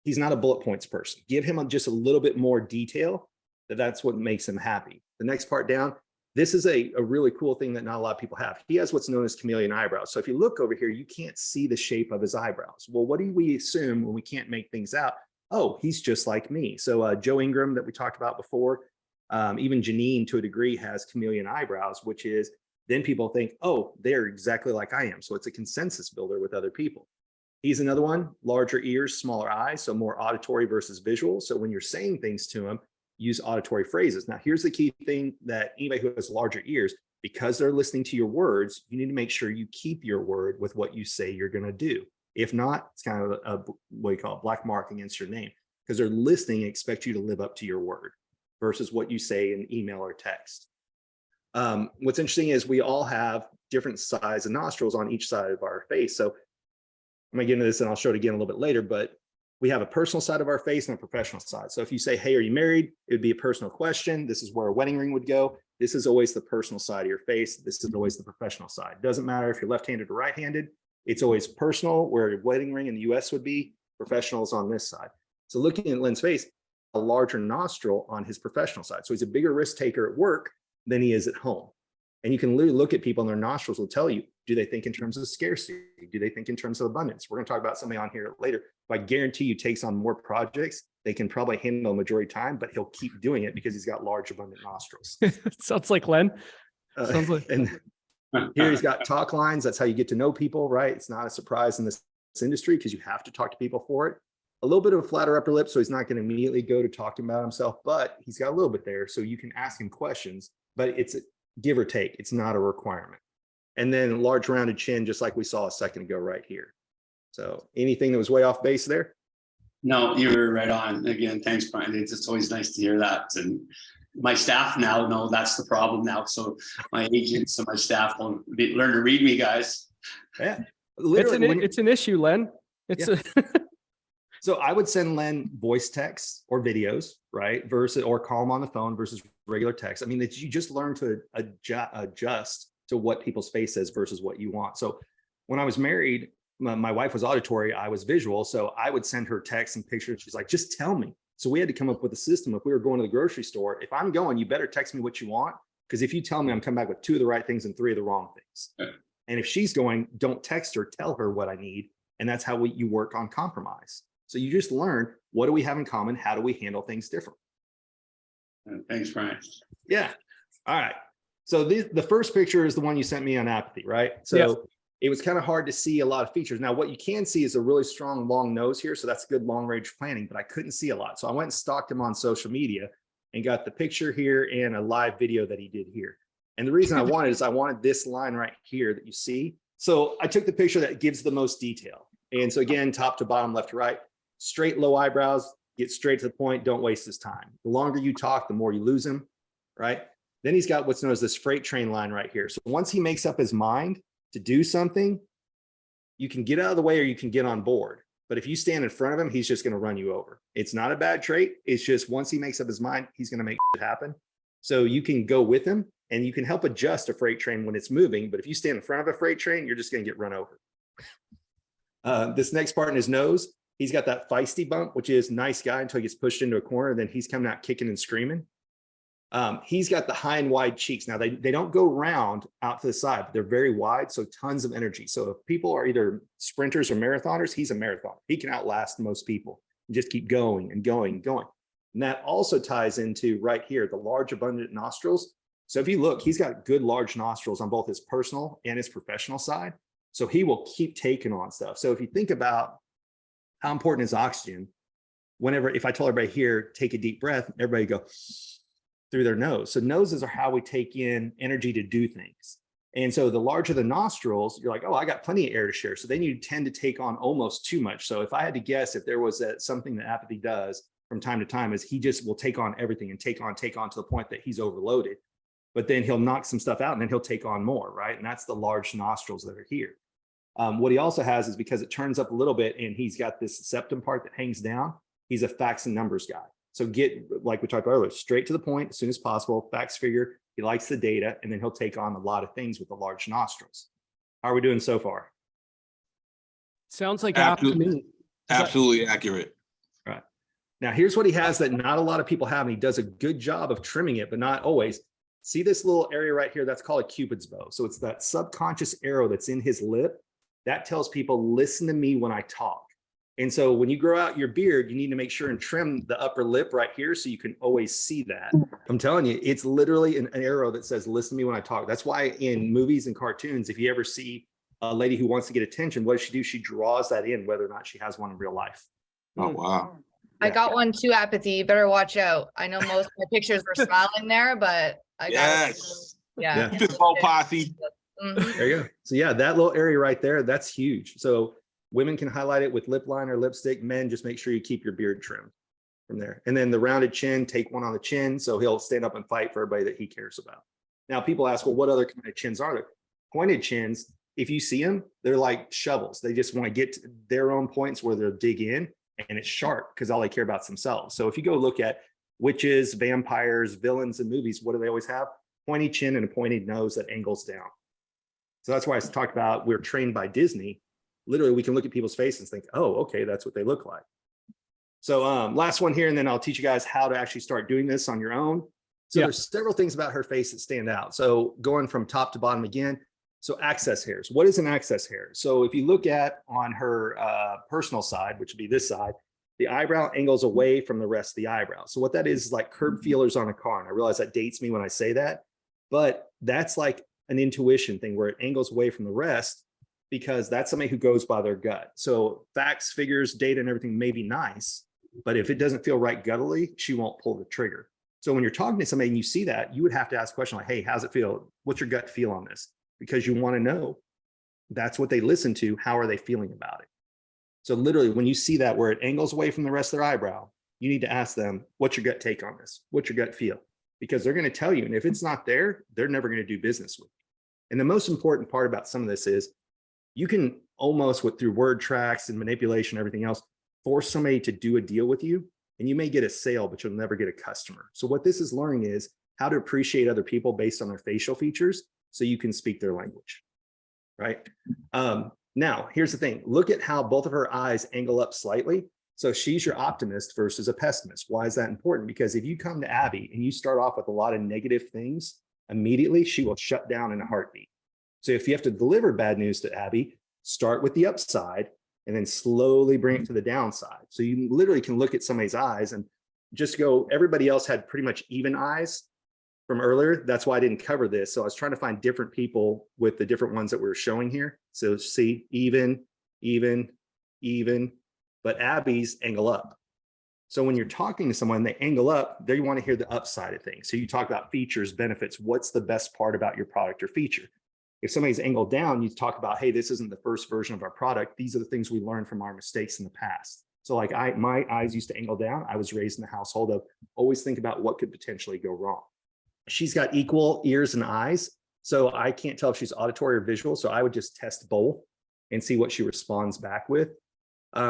he's not a bullet points person. Give him just a little bit more detail. That's what makes him happy. The next part down, this is a really cool thing that not a lot of people have. He has what's known as chameleon eyebrows. So if you look over here, you can't see the shape of his eyebrows. Well, what do we assume when we can't make things out? Oh, he's just like me. So Joe Ingram that we talked about before, even Janine to a degree has chameleon eyebrows, which is then people think, oh, they're exactly like I am. So it's a consensus builder with other people. He's another one, larger ears, smaller eyes, so more auditory versus visual. So when you're saying things to him, use auditory phrases. Now, here's the key thing that anybody who has larger ears, because they're listening to your words, you need to make sure you keep your word with what you say you're going to do. If not, it's kind of a what you call it, black mark against your name, because they're listening and expect you to live up to your word versus what you say in email or text. What's interesting is we all have different size of nostrils on each side of our face. So I'm going to get into this and I'll show it again a little bit later, but we have a personal side of our face and a professional side. So if you say, hey, are you married? It would be a personal question. This is where a wedding ring would go. This is always the personal side of your face. This is always the professional side. It doesn't matter if you're left-handed or right-handed. It's always personal, where your wedding ring in the US would be. Professionals on this side. So looking at Len's face, a larger nostril on his professional side. So he's a bigger risk taker at work than he is at home. And you can literally look at people and their nostrils will tell you, do they think in terms of scarcity? Do they think in terms of abundance? We're going to talk about somebody on here later. But I guarantee you takes on more projects. They can probably handle a majority of time, but he'll keep doing it because he's got large, abundant nostrils. Sounds like Len. Sounds like. And here he's got talk lines. That's how you get to know people, right? It's not a surprise in this industry because you have to talk to people for it. A little bit of a flatter upper lip, so he's not going to immediately go to talking about himself, but he's got a little bit there. So you can ask him questions, but it's a give or take. It's not a requirement. And then large rounded chin, just like we saw a second ago right here. So anything that was way off base there? No, you were right on. Again, thanks, Brian. It's always nice to hear that. And my staff now know that's the problem now. So my agents and my staff will learn to read me, guys. Yeah. It's an issue, Len. So I would send Len voice texts or videos, right? Versus, or call him on the phone versus regular text. I mean, that you just learn to adjust to what people's face says versus what you want. So when I was married, my wife was auditory, I was visual. So I would send her texts and pictures. She's like, just tell me. So we had to come up with a system. If we were going to the grocery store, if I'm going, you better text me what you want. Because if you tell me, I'm coming back with 2 of the right things and 3 of the wrong things. Okay. And if she's going, don't text her, tell her what I need. And that's how you work on compromise. So you just learn, what do we have in common? How do we handle things differently? Thanks, Brian. Yeah. All right. So the first picture is the one you sent me on apathy, right? So yes. It was kind of hard to see a lot of features. Now, what you can see is a really strong long nose here. So that's good long range planning, but I couldn't see a lot. So I went and stalked him on social media and got the picture here and a live video that he did here. And the reason I wanted this line right here that you see. So I took the picture that gives the most detail. And so again, top to bottom, left to right, straight, low eyebrows, get straight to the point. Don't waste his time. The longer you talk, the more you lose him, right? Then he's got what's known as this freight train line right here. So once he makes up his mind to do something, you can get out of the way or you can get on board. But if you stand in front of him, he's just going to run you over. It's not a bad trait. It's just once he makes up his mind, he's going to make it happen. So you can go with him and you can help adjust a freight train when it's moving. But if you stand in front of a freight train, you're just going to get run over. This next part in his nose, he's got that feisty bump, which is nice guy until he gets pushed into a corner. Then he's coming out kicking and screaming. He's got the high and wide cheeks. Now they don't go round out to the side, but they're very wide. So tons of energy. So if people are either sprinters or marathoners, he's a marathoner. He can outlast most people and just keep going and going and going. And that also ties into right here, the large abundant nostrils. So if you look, he's got good large nostrils on both his personal and his professional side. So he will keep taking on stuff. So if you think about how important is oxygen, if I told everybody here, take a deep breath, everybody go through their nose. So noses are how we take in energy to do things. And so the larger the nostrils, you're like, oh, I got plenty of air to share. So then you tend to take on almost too much. So if I had to guess, if there was something that apathy does from time to time, is he just will take on everything and take on to the point that he's overloaded. But then he'll knock some stuff out and then he'll take on more, right? And that's the large nostrils that are here. What he also has is, because it turns up a little bit and he's got this septum part that hangs down, he's a facts and numbers guy. So get, like we talked about earlier, straight to the point as soon as possible, facts figure. He likes the data, and then he'll take on a lot of things with the large nostrils. How are we doing so far? Sounds like apt to me. Absolutely accurate. Right. Now, here's what he has that not a lot of people have, and he does a good job of trimming it, but not always. See this little area right here? That's called a Cupid's bow. So it's that subconscious arrow that's in his lip. That tells people, listen to me when I talk. And so when you grow out your beard, you need to make sure and trim the upper lip right here so you can always see that. I'm telling you, it's literally an arrow that says, listen to me when I talk. That's why in movies and cartoons, if you ever see a lady who wants to get attention, what does she do? She draws that in, whether or not she has one in real life. Oh, wow. I got one too, Apathy. You better watch out. I know most of my pictures were smiling there, but I got Yes. yeah. Keep it low, posse. There you go. So yeah, that little area right there, that's huge. So women can highlight it with lip liner, lipstick. Men, just make sure you keep your beard trimmed from there. And then the rounded chin, take one on the chin. So he'll stand up and fight for everybody that he cares about. Now people ask, well, what other kind of chins are there? Pointed chins, if you see them, they're like shovels. They just want to get to their own points where they'll dig in, and it's sharp because all they care about is themselves. So if you go look at witches, vampires, villains in movies, what do they always have? Pointy chin and a pointed nose that angles down. So that's why I talked about we're trained by Disney. Literally, we can look at people's faces and think, oh, okay, that's what they look like. So last one here, and then I'll teach you guys how to actually start doing this on your own. So there's several things about her face that stand out. So going from top to bottom again. So access hairs. What is an access hair? So if you look at on her personal side, which would be this side, the eyebrow angles away from the rest of the eyebrow. So what that is like curb feelers on a car. And I realize that dates me when I say that, but that's like an intuition thing where it angles away from the rest because that's somebody who goes by their gut. So facts, figures, data, and everything may be nice, but if it doesn't feel right guttily, she won't pull the trigger. So when you're talking to somebody and you see that, you would have to ask a question like, hey, how's it feel? What's your gut feel on this? Because you want to know. That's what they listen to. How are they feeling about it? So literally, when you see that where it angles away from the rest of their eyebrow, you need to ask them, what's your gut take on this? What's your gut feel? Because they're going to tell you. And if it's not there, they're never going to do business with you. And the most important part about some of this is you can almost through word tracks and manipulation, everything else, force somebody to do a deal with you. And you may get a sale, but you'll never get a customer. So what this is learning is how to appreciate other people based on their facial features so you can speak their language, right? Now, here's the thing. Look at how both of her eyes angle up slightly. So she's your optimist versus a pessimist. Why is that important? Because if you come to Abby and you start off with a lot of negative things, immediately she will shut down in a heartbeat. So if you have to deliver bad news to Abby, start with the upside and then slowly bring it to the downside. So you literally can look at somebody's eyes and just go, everybody else had pretty much even eyes from earlier. That's why I didn't cover this. So I was trying to find different people with the different ones that we were showing here. So see, even, but Abby's angle up. So when you're talking to someone, they angle up, they want to hear the upside of things. So you talk about features, benefits, what's the best part about your product or feature? If somebody's angled down, you talk about, hey, this isn't the first version of our product. These are the things we learned from our mistakes in the past. So like my eyes used to angle down. I was raised in the household of always think about what could potentially go wrong. She's got equal ears and eyes. So I can't tell if she's auditory or visual. So I would just test both and see what she responds back with.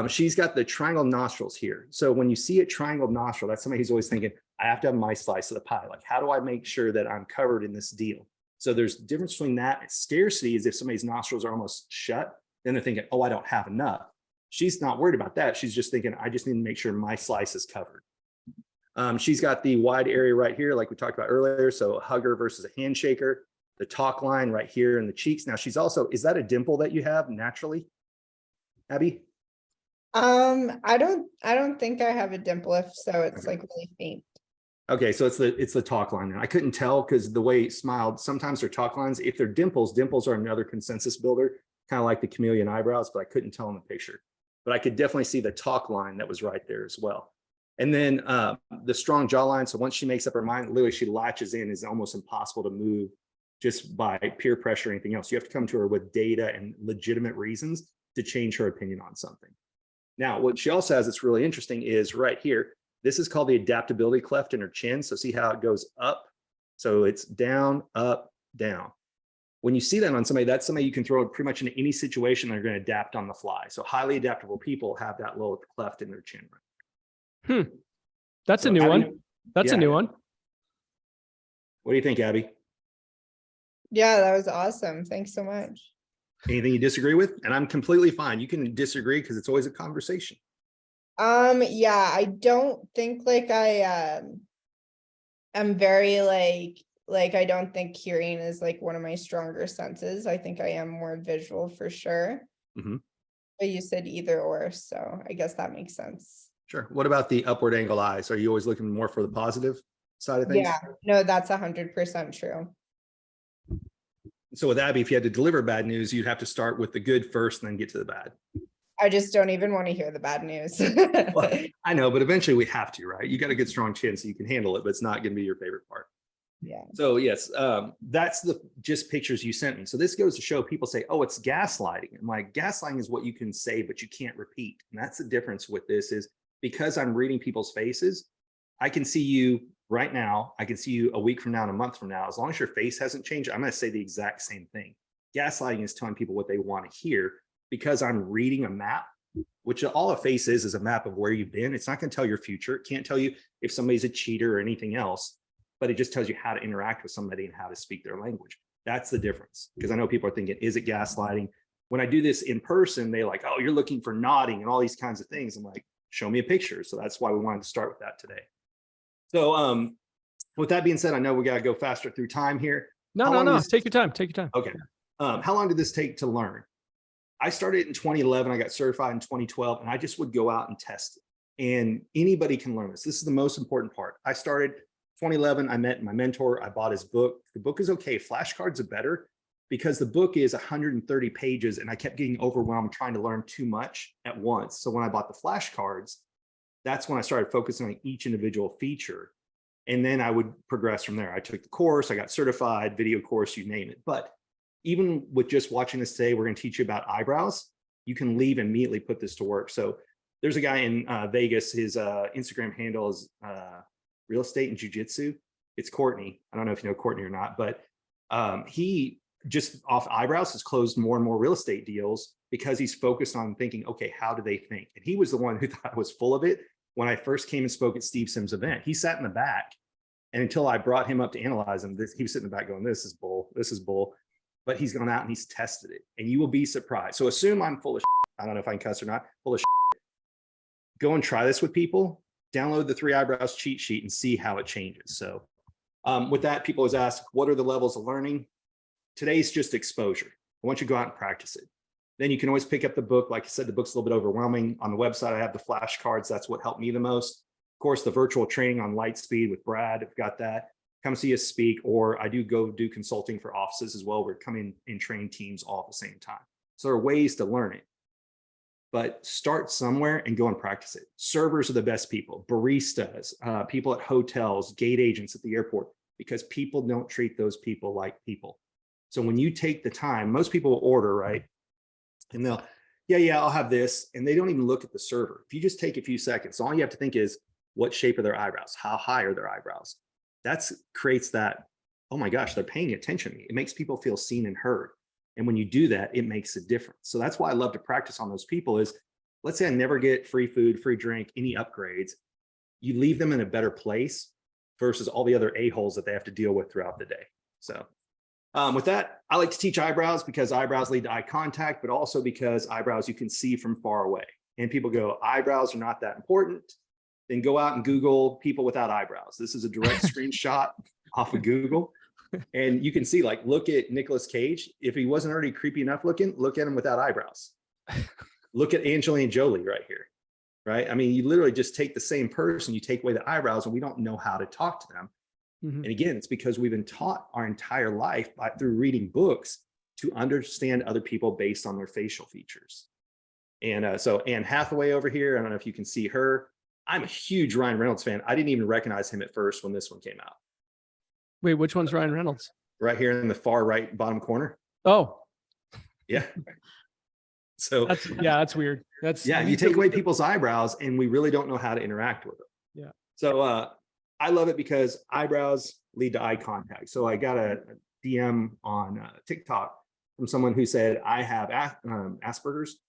She's got the triangle nostrils here. So when you see a triangle nostril, that's somebody who's always thinking, I have to have my slice of the pie. Like, how do I make sure that I'm covered in this deal? So there's a difference between that and scarcity is if somebody's nostrils are almost shut, then they're thinking, oh, I don't have enough. She's not worried about that. She's just thinking, I just need to make sure my slice is covered. She's got the wide area right here, like we talked about earlier. So a hugger versus a handshaker, the talk line right here in the cheeks. Now she's also, is that a dimple that you have naturally, Abby? I don't think I have a dimple. If so, it's like really faint. Okay, so it's the talk line. I couldn't tell because the way it smiled, sometimes they're talk lines. If they're dimples, dimples are another consensus builder, kind of like the chameleon eyebrows, but I couldn't tell in the picture. But I could definitely see the talk line that was right there as well. And then the strong jawline. So once she makes up her mind, literally she latches in, is almost impossible to move just by peer pressure or anything else. You have to come to her with data and legitimate reasons to change her opinion on something. Now, what she also has that's really interesting is right here. This is called the adaptability cleft in her chin. So see how it goes up. So it's down, up, down. When you see that on somebody, that's somebody you can throw pretty much into any situation. They're going to adapt on the fly. So highly adaptable people have that little cleft in their chin. That's a new one. That's a new one. What do you think, Abby? Yeah, that was awesome. Thanks so much. Anything you disagree with? And I'm completely fine. You can disagree because it's always a conversation. Yeah, I don't think like I'm very like I don't think hearing is like one of my stronger senses. I think I am more visual for sure. but you said either or, so I guess that makes sense. Sure. What about the upward angle eyes? Are you always looking more for the positive side of things? Yeah, no, that's 100% true. So with Abby, if you had to deliver bad news, you'd have to start with the good first and then get to the bad. I just don't even want to hear the bad news. Well, I know, but eventually we have to, right? You got a good strong chin so you can handle it, but it's not going to be your favorite part. Yeah. So yes, that's the just pictures you sent me. So this goes to show people say, oh, it's gaslighting. I'm like, gaslighting is what you can say, but you can't repeat. And that's the difference with this is because I'm reading people's faces, I can see you right now. I can see you a week from now and a month from now. As long as your face hasn't changed, I'm going to say the exact same thing. Gaslighting is telling people what they want to hear because I'm reading a map, which all a face is a map of where you've been. It's not going to tell your future. It can't tell you if somebody's a cheater or anything else, but it just tells you how to interact with somebody and how to speak their language. That's the difference. Because I know people are thinking, is it gaslighting? When I do this in person, they're like, oh, you're looking for nodding and all these kinds of things. I'm like, show me a picture. So that's why we wanted to start with that today. So with that being said, I know we got to go faster through time here. No. Take your time. Take your time. Okay. How long did this take to learn? I started in 2011. I got certified in 2012, and I just would go out and test it. And anybody can learn this. This is the most important part. I started 2011. I met my mentor. I bought his book. The book is okay. Flashcards are better because the book is 130 pages, and I kept getting overwhelmed trying to learn too much at once. So when I bought the flashcards, that's when I started focusing on each individual feature. And then I would progress from there. I took the course, I got certified, video course, you name it. But even with just watching this today, we're going to teach you about eyebrows. You can leave and immediately put this to work. So there's a guy in Vegas, his Instagram handle is real estate and jujitsu. It's Courtney. I don't know if you know Courtney or not, but he just off eyebrows has closed more and more real estate deals because he's focused on thinking, okay, how do they think? And he was the one who thought I was full of it. When I first came and spoke at Steve Sims' event, he sat in the back. And until I brought him up to analyze him, he was sitting in the back going, this is bull, this is bull. But he's gone out and he's tested it. And you will be surprised. So assume I'm full of shit. I don't know if I can cuss or not, full of shit. Go and try this with people. Download the 3 eyebrows cheat sheet and see how it changes. So with that, people always ask, what are the levels of learning? Today's just exposure. I want you to go out and practice it. Then you can always pick up the book. Like I said, the book's a little bit overwhelming. On the website, I have the flashcards. That's what helped me the most. Of course, the virtual training on light speed with Brad, I've got that. Come see us speak, or I do go do consulting for offices as well. We're coming and train teams all at the same time. So there are ways to learn it, but start somewhere and go and practice it. Servers are the best people, baristas, people at hotels, gate agents at the airport, because people don't treat those people like people. So when you take the time, most people will order, right? And they'll, yeah, I'll have this. And they don't even look at the server. If you just take a few seconds, all you have to think is, what shape are their eyebrows? How high are their eyebrows? That creates that, oh my gosh, they're paying attention to me. It makes people feel seen and heard. And when you do that, it makes a difference. So that's why I love to practice on those people is, let's say I never get free food, free drink, any upgrades. You leave them in a better place versus all the other a-holes that they have to deal with throughout the day. So with that, I like to teach eyebrows because eyebrows lead to eye contact, but also because eyebrows you can see from far away. And people go, eyebrows are not that important. Then go out and Google people without eyebrows. This is a direct screenshot off of Google. And you can see, like, look at Nicolas Cage. If he wasn't already creepy enough looking, look at him without eyebrows. Look at Angelina Jolie right here, right? I mean, you literally just take the same person, you take away the eyebrows, and we don't know how to talk to them. And again, it's because we've been taught our entire life through reading books to understand other people based on their facial features. And so Anne Hathaway over here, I don't know if you can see her. I'm a huge Ryan Reynolds fan. I didn't even recognize him at first when this one came out. Wait, which one's Ryan Reynolds? Right here in the far right bottom corner. Oh, yeah. So that's weird. You take away people's eyebrows and we really don't know how to interact with them. Yeah. So I love it because eyebrows lead to eye contact. So I got a DM on TikTok from someone who said, I have Asperger's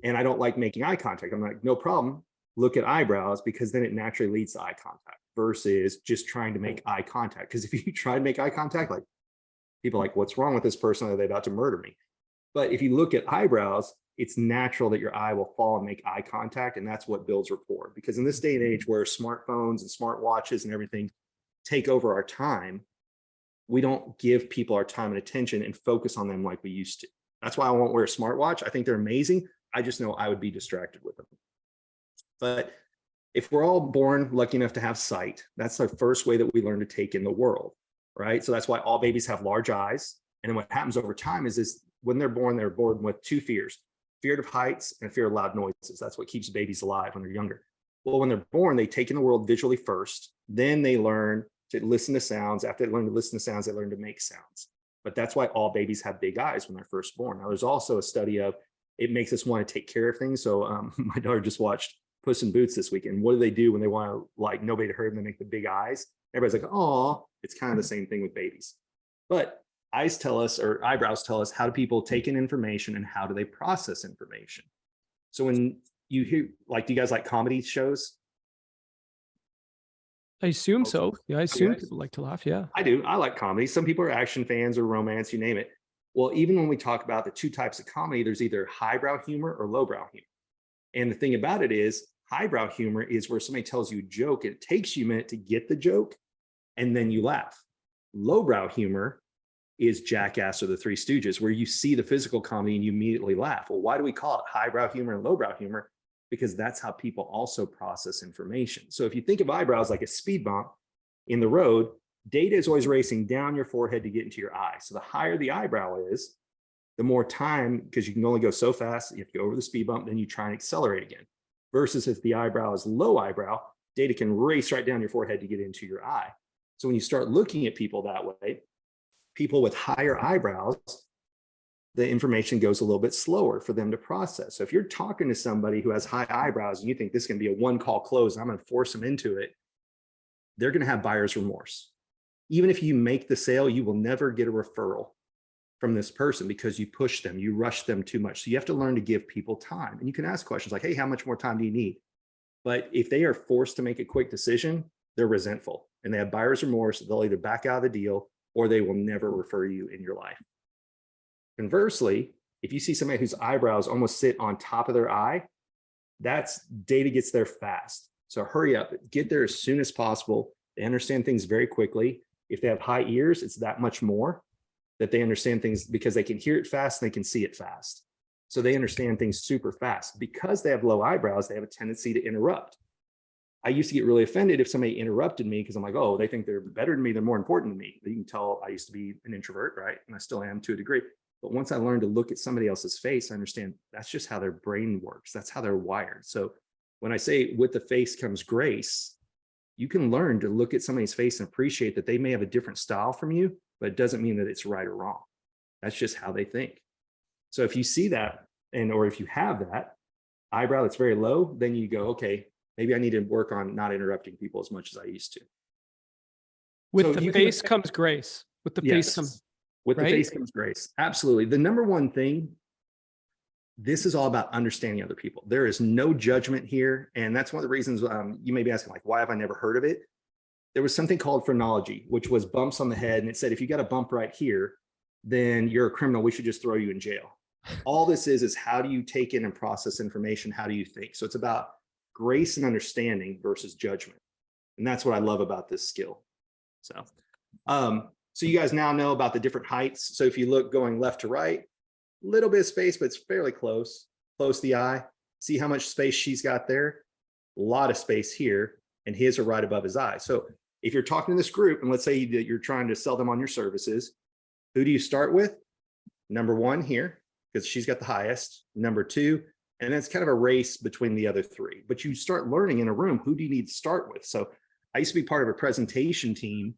and I don't like making eye contact. I'm like, no problem. Look at eyebrows, because then it naturally leads to eye contact versus just trying to make eye contact. Because if you try to make eye contact, like, people are like, what's wrong with this person? Are they about to murder me? But if you look at eyebrows, it's natural that your eye will fall and make eye contact. And that's what builds rapport. Because in this day and age where smartphones and smartwatches and everything take over our time, we don't give people our time and attention and focus on them like we used to. That's why I won't wear a smartwatch. I think they're amazing. I just know I would be distracted with them. But if we're all born lucky enough to have sight, that's the first way that we learn to take in the world, right? So that's why all babies have large eyes. And then what happens over time is when they're born with two fears: fear of heights and fear of loud noises. That's what keeps babies alive when they're younger. Well, when they're born, they take in the world visually first, then they learn to listen to sounds. After they learn to listen to sounds, they learn to make sounds. But that's why all babies have big eyes when they're first born. Now, there's also a study of it makes us want to take care of things. So my daughter just watched Puss in Boots this weekend. What do they do when they want to, like, nobody to hurt them? They make the big eyes. Everybody's like, oh, it's kind of the same thing with babies. But eyes tell us, or eyebrows tell us, how do people take in information and how do they process information? So when you hear, like, do you guys like comedy shows? I assume so. Yeah, I assume people like to laugh. Yeah, I do. I like comedy. Some people are action fans or romance, you name it. Well, even when we talk about the two types of comedy, there's either highbrow humor or lowbrow humor. And the thing about it is, highbrow humor is where somebody tells you a joke. It takes you a minute to get the joke, and then you laugh. Lowbrow humor is Jackass or the Three Stooges, where you see the physical comedy and you immediately laugh. Well, why do we call it highbrow humor and lowbrow humor? Because that's how people also process information. So if you think of eyebrows like a speed bump in the road, data is always racing down your forehead to get into your eye. So the higher the eyebrow is, the more time, because you can only go so fast, you have to go over the speed bump, then you try and accelerate again. Versus if the eyebrow is low eyebrow, data can race right down your forehead to get into your eye. So when you start looking at people that way, people with higher eyebrows, the information goes a little bit slower for them to process. So if you're talking to somebody who has high eyebrows and you think this can be a one-call close and I'm going to force them into it, they're going to have buyer's remorse. Even if you make the sale, you will never get a referral from this person because you push them, you rush them too much. So you have to learn to give people time. And you can ask questions like, hey, how much more time do you need? But if they are forced to make a quick decision, they're resentful and they have buyer's remorse. They'll either back out of the deal or they will never refer you in your life. Conversely, if you see somebody whose eyebrows almost sit on top of their eye, that's data gets there fast. So hurry up, get there as soon as possible. They understand things very quickly. If they have high ears, it's that much more that they understand things because they can hear it fast and they can see it fast. So they understand things super fast. Because they have low eyebrows, they have a tendency to interrupt. I used to get really offended if somebody interrupted me because I'm like, oh, they think they're better than me, they're more important than me. You can tell I used to be an introvert, right? And I still am to a degree. But once I learned to look at somebody else's face, I understand that's just how their brain works. That's how they're wired. So when I say with the face comes grace, you can learn to look at somebody's face and appreciate that they may have a different style from you, but it doesn't mean that it's right or wrong. That's just how they think. So if you see that, or if you have that eyebrow that's very low, then you go, okay, maybe I need to work on not interrupting people as much as I used to. With the face comes grace. With the face comes, with the face comes grace. Absolutely. The number one thing, this is all about understanding other people. There is no judgment here. And that's one of the reasons you may be asking, like, why have I never heard of it? There was something called phrenology, which was bumps on the head. And it said, if you got a bump right here, then you're a criminal. We should just throw you in jail. All this is how do you take in and process information? How do you think? So it's about grace and understanding versus judgment. And that's what I love about this skill. So you guys now know about the different heights. So if you look going left to right, little bit of space, but it's fairly close to the eye. See how much space she's got there? A lot of space here, and his are right above his eye. So if you're talking to this group, and let's say that you're trying to sell them on your services, who do you start with? Number one here, because she's got the highest. Number two, and it's kind of a race between the other three. But you start learning in a room, who do you need to start with? So I used to be part of a presentation team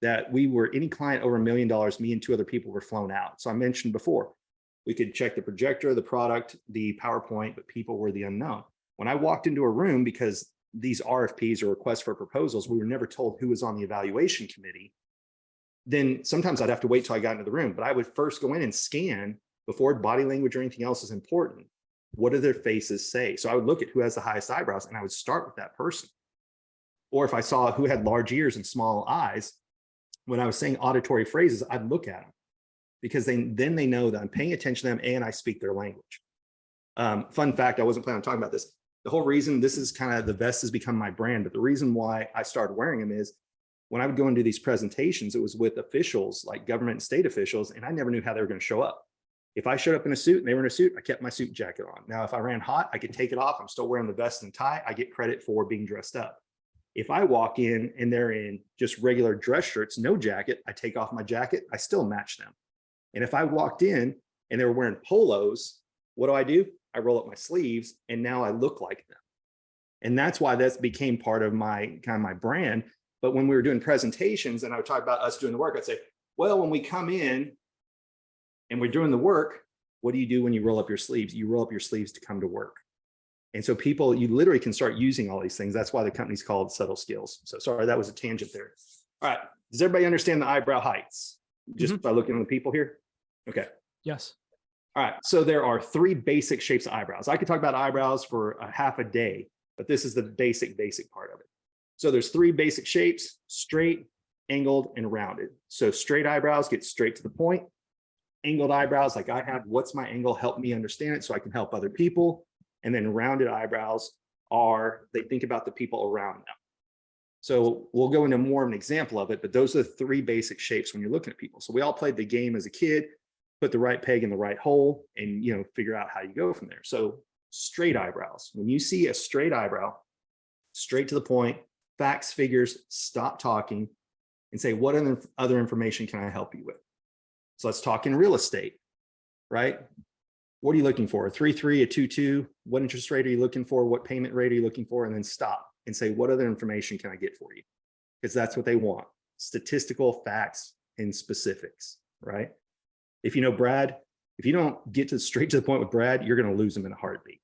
that we were, any client over $1 million, me and two other people were flown out. So I mentioned before, we could check the projector, the product, the PowerPoint, but people were the unknown. When I walked into a room, because these RFPs or requests for proposals, we were never told who was on the evaluation committee. Then sometimes I'd have to wait till I got into the room, but I would first go in and scan before body language or anything else is important. What do their faces say? So I would look at who has the highest eyebrows and I would start with that person. Or if I saw who had large ears and small eyes, when I was saying auditory phrases, I'd look at them because then they know that I'm paying attention to them and I speak their language. Fun fact, I wasn't planning on talking about this. The whole reason this is kind of, the vest has become my brand, but the reason why I started wearing them is when I would go and do these presentations, it was with officials like government and state officials, and I never knew how they were going to show up. If I showed up in a suit and they were in a suit, I kept my suit jacket on. Now, if I ran hot, I could take it off. I'm still wearing the vest and tie. I get credit for being dressed up. If I walk in and they're in just regular dress shirts, no jacket, I take off my jacket, I still match them. And if I walked in and they were wearing polos, what do? I roll up my sleeves and now I look like them. And that's why this became part of my my brand. But when we were doing presentations and I would talk about us doing the work, I'd say, well, when we come in and we're doing the work, what do you do when you roll up your sleeves? You roll up your sleeves to come to work. And so people, you literally can start using all these things. That's why the company's called Subtle Skills. So sorry, that was a tangent there. All right. Does everybody understand the eyebrow heights? Just by looking at the people here? Okay. Yes. All right. So there are 3 basic shapes of eyebrows. I could talk about eyebrows for a half a day, but this is the basic part of it. So there's 3 basic shapes: straight, angled, and rounded. So straight eyebrows get straight to the point. Angled eyebrows, like I have, what's my angle? Help me understand it so I can help other people. And then rounded eyebrows are, they think about the people around them. So we'll go into more of an example of it, but those are the 3 basic shapes when you're looking at people. So we all played the game as a kid, put the right peg in the right hole and, figure out how you go from there. So straight eyebrows, when you see a straight eyebrow, straight to the point, facts, figures, stop talking and say, what other information can I help you with? So let's talk in real estate, right? What are you looking for? A 3-3, a 2-2? What interest rate are you looking for? What payment rate are you looking for? And then stop and say, what other information can I get for you? Because that's what they want. Statistical facts and specifics, right? If you know Brad, if you don't get straight to the point with Brad, you're going to lose him in a heartbeat.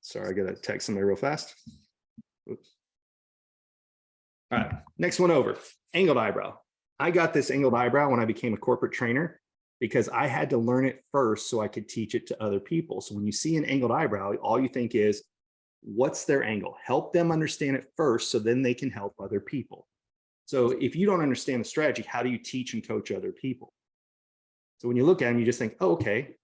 Sorry, I got to text somebody real fast. Oops. All right, next one over, angled eyebrow. I got this angled eyebrow when I became a corporate trainer because I had to learn it first so I could teach it to other people. So when you see an angled eyebrow, all you think is, what's their angle? Help them understand it first so then they can help other people. So if you don't understand the strategy, how do you teach and coach other people? So when you look at them, you just think, oh, okay,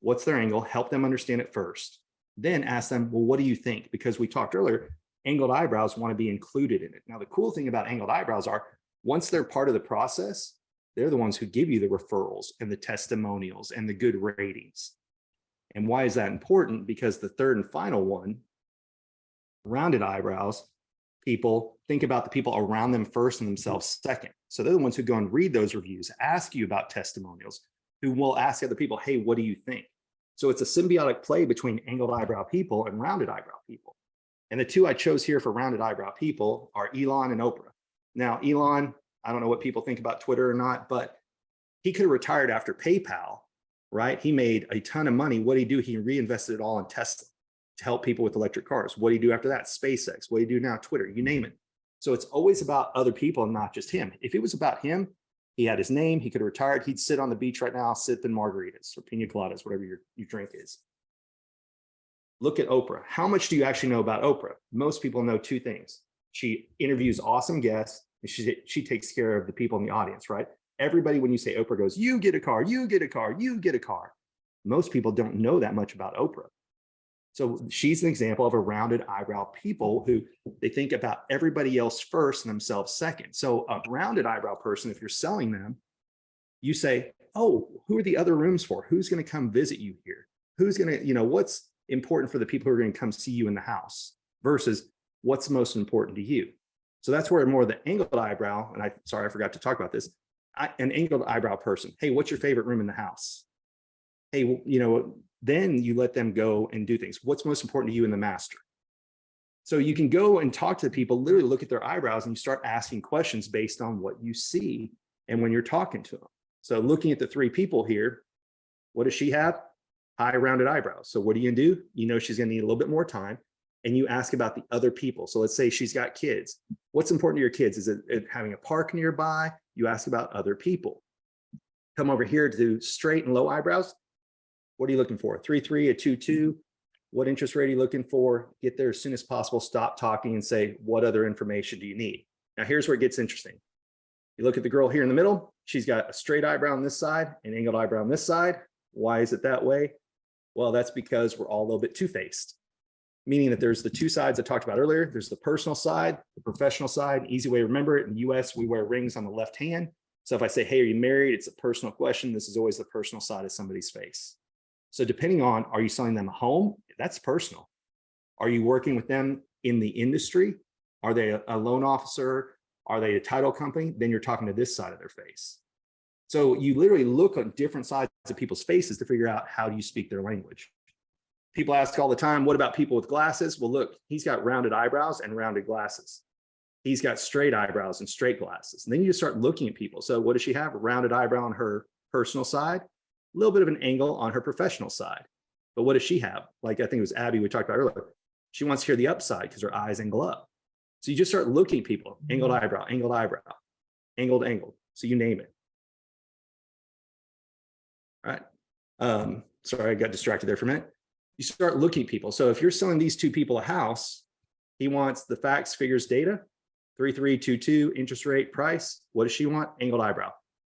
what's their angle? Help them understand it first. Then ask them, well, what do you think? Because we talked earlier, angled eyebrows want to be included in it. Now, the cool thing about angled eyebrows are, once they're part of the process, they're the ones who give you the referrals and the testimonials and the good ratings. And why is that important? Because the third and final one, rounded eyebrows, people think about the people around them first and themselves second. So they're the ones who go and read those reviews, ask you about testimonials, who will ask other people, hey, what do you think? So it's a symbiotic play between angled eyebrow people and rounded eyebrow people. And the 2 I chose here for rounded eyebrow people are Elon and Oprah. Now, Elon, I don't know what people think about Twitter or not, but he could have retired after PayPal, right? He made a ton of money. What did he do? He reinvested it all in Tesla to help people with electric cars. What do you do after that? SpaceX. What do you do now? Twitter, you name it. So it's always about other people and not just him. If it was about him, he had his name, he could have retired. He'd sit on the beach right now, sipping margaritas or pina coladas, whatever your drink is. Look at Oprah. How much do you actually know about Oprah? Most people know 2 things. She interviews awesome guests, and she takes care of the people in the audience, right? Everybody, when you say Oprah, goes, you get a car, you get a car, you get a car. Most people don't know that much about Oprah. So she's an example of a rounded eyebrow people who they think about everybody else first and themselves second. So a rounded eyebrow person, if you're selling them, you say, oh, who are the other rooms for? Who's going to come visit you here? Who's going to, what's important for the people who are going to come see you in the house versus what's most important to you? So that's where more of the angled eyebrow, and sorry, I forgot to talk about this, an angled eyebrow person. Hey, what's your favorite room in the house? Hey, then you let them go and do things. What's most important to you in the master? So you can go and talk to the people, literally look at their eyebrows and you start asking questions based on what you see and when you're talking to them. So looking at the 3 people here, what does she have? High rounded eyebrows. So what are you gonna do? She's gonna need a little bit more time, and you ask about the other people. So let's say she's got kids. What's important to your kids? Is it having a park nearby? You ask about other people. Come over here to straight and low eyebrows. What are you looking for? 3-3, a 2-2. What interest rate are you looking for? Get there as soon as possible. Stop talking and say, what other information do you need? Now, here's where it gets interesting. You look at the girl here in the middle. She's got a straight eyebrow on this side, an angled eyebrow on this side. Why is it that way? Well, that's because we're all a little bit two-faced, meaning that there's the 2 sides I talked about earlier. There's the personal side, the professional side. Easy way to remember it. In the US, we wear rings on the left hand. So if I say, hey, are you married? It's a personal question. This is always the personal side of somebody's face. So depending on, are you selling them a home? That's personal. Are you working with them in the industry? Are they a loan officer? Are they a title company? Then you're talking to this side of their face. So you literally look at different sides of people's faces to figure out how do you speak their language. People ask all the time, what about people with glasses? Well, look, he's got rounded eyebrows and rounded glasses. He's got straight eyebrows and straight glasses. And then you just start looking at people. So what does she have? A rounded eyebrow on her personal side, a little bit of an angle on her professional side. But what does she have? Like I think it was Abby we talked about earlier. She wants to hear the upside because her eyes angle up. So you just start looking at people, angled eyebrow, angled angle. So you name it. All right. Sorry, I got distracted there for a minute. You start looking at people. So if you're selling these two people a house, he wants the facts, figures, data, 3322, interest rate, price. What does she want? Angled eyebrow.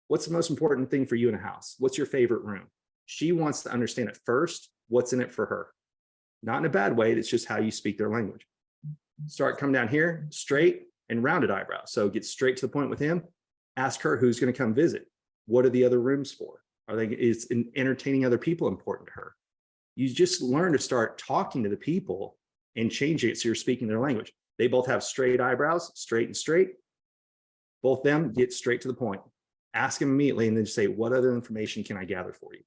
What's the most important thing for you in a house? What's your favorite room? She wants to understand at first what's in it for her. Not in a bad way. It's just how you speak their language. Start come down here, straight and rounded eyebrow. So get straight to the point with him. Ask her who's going to come visit. What are the other rooms for? Is entertaining other people important to her? You just learn to start talking to the people and change it so you're speaking their language. They both have straight eyebrows, straight and straight. Both of them get straight to the point. Ask them immediately and then just say, what other information can I gather for you?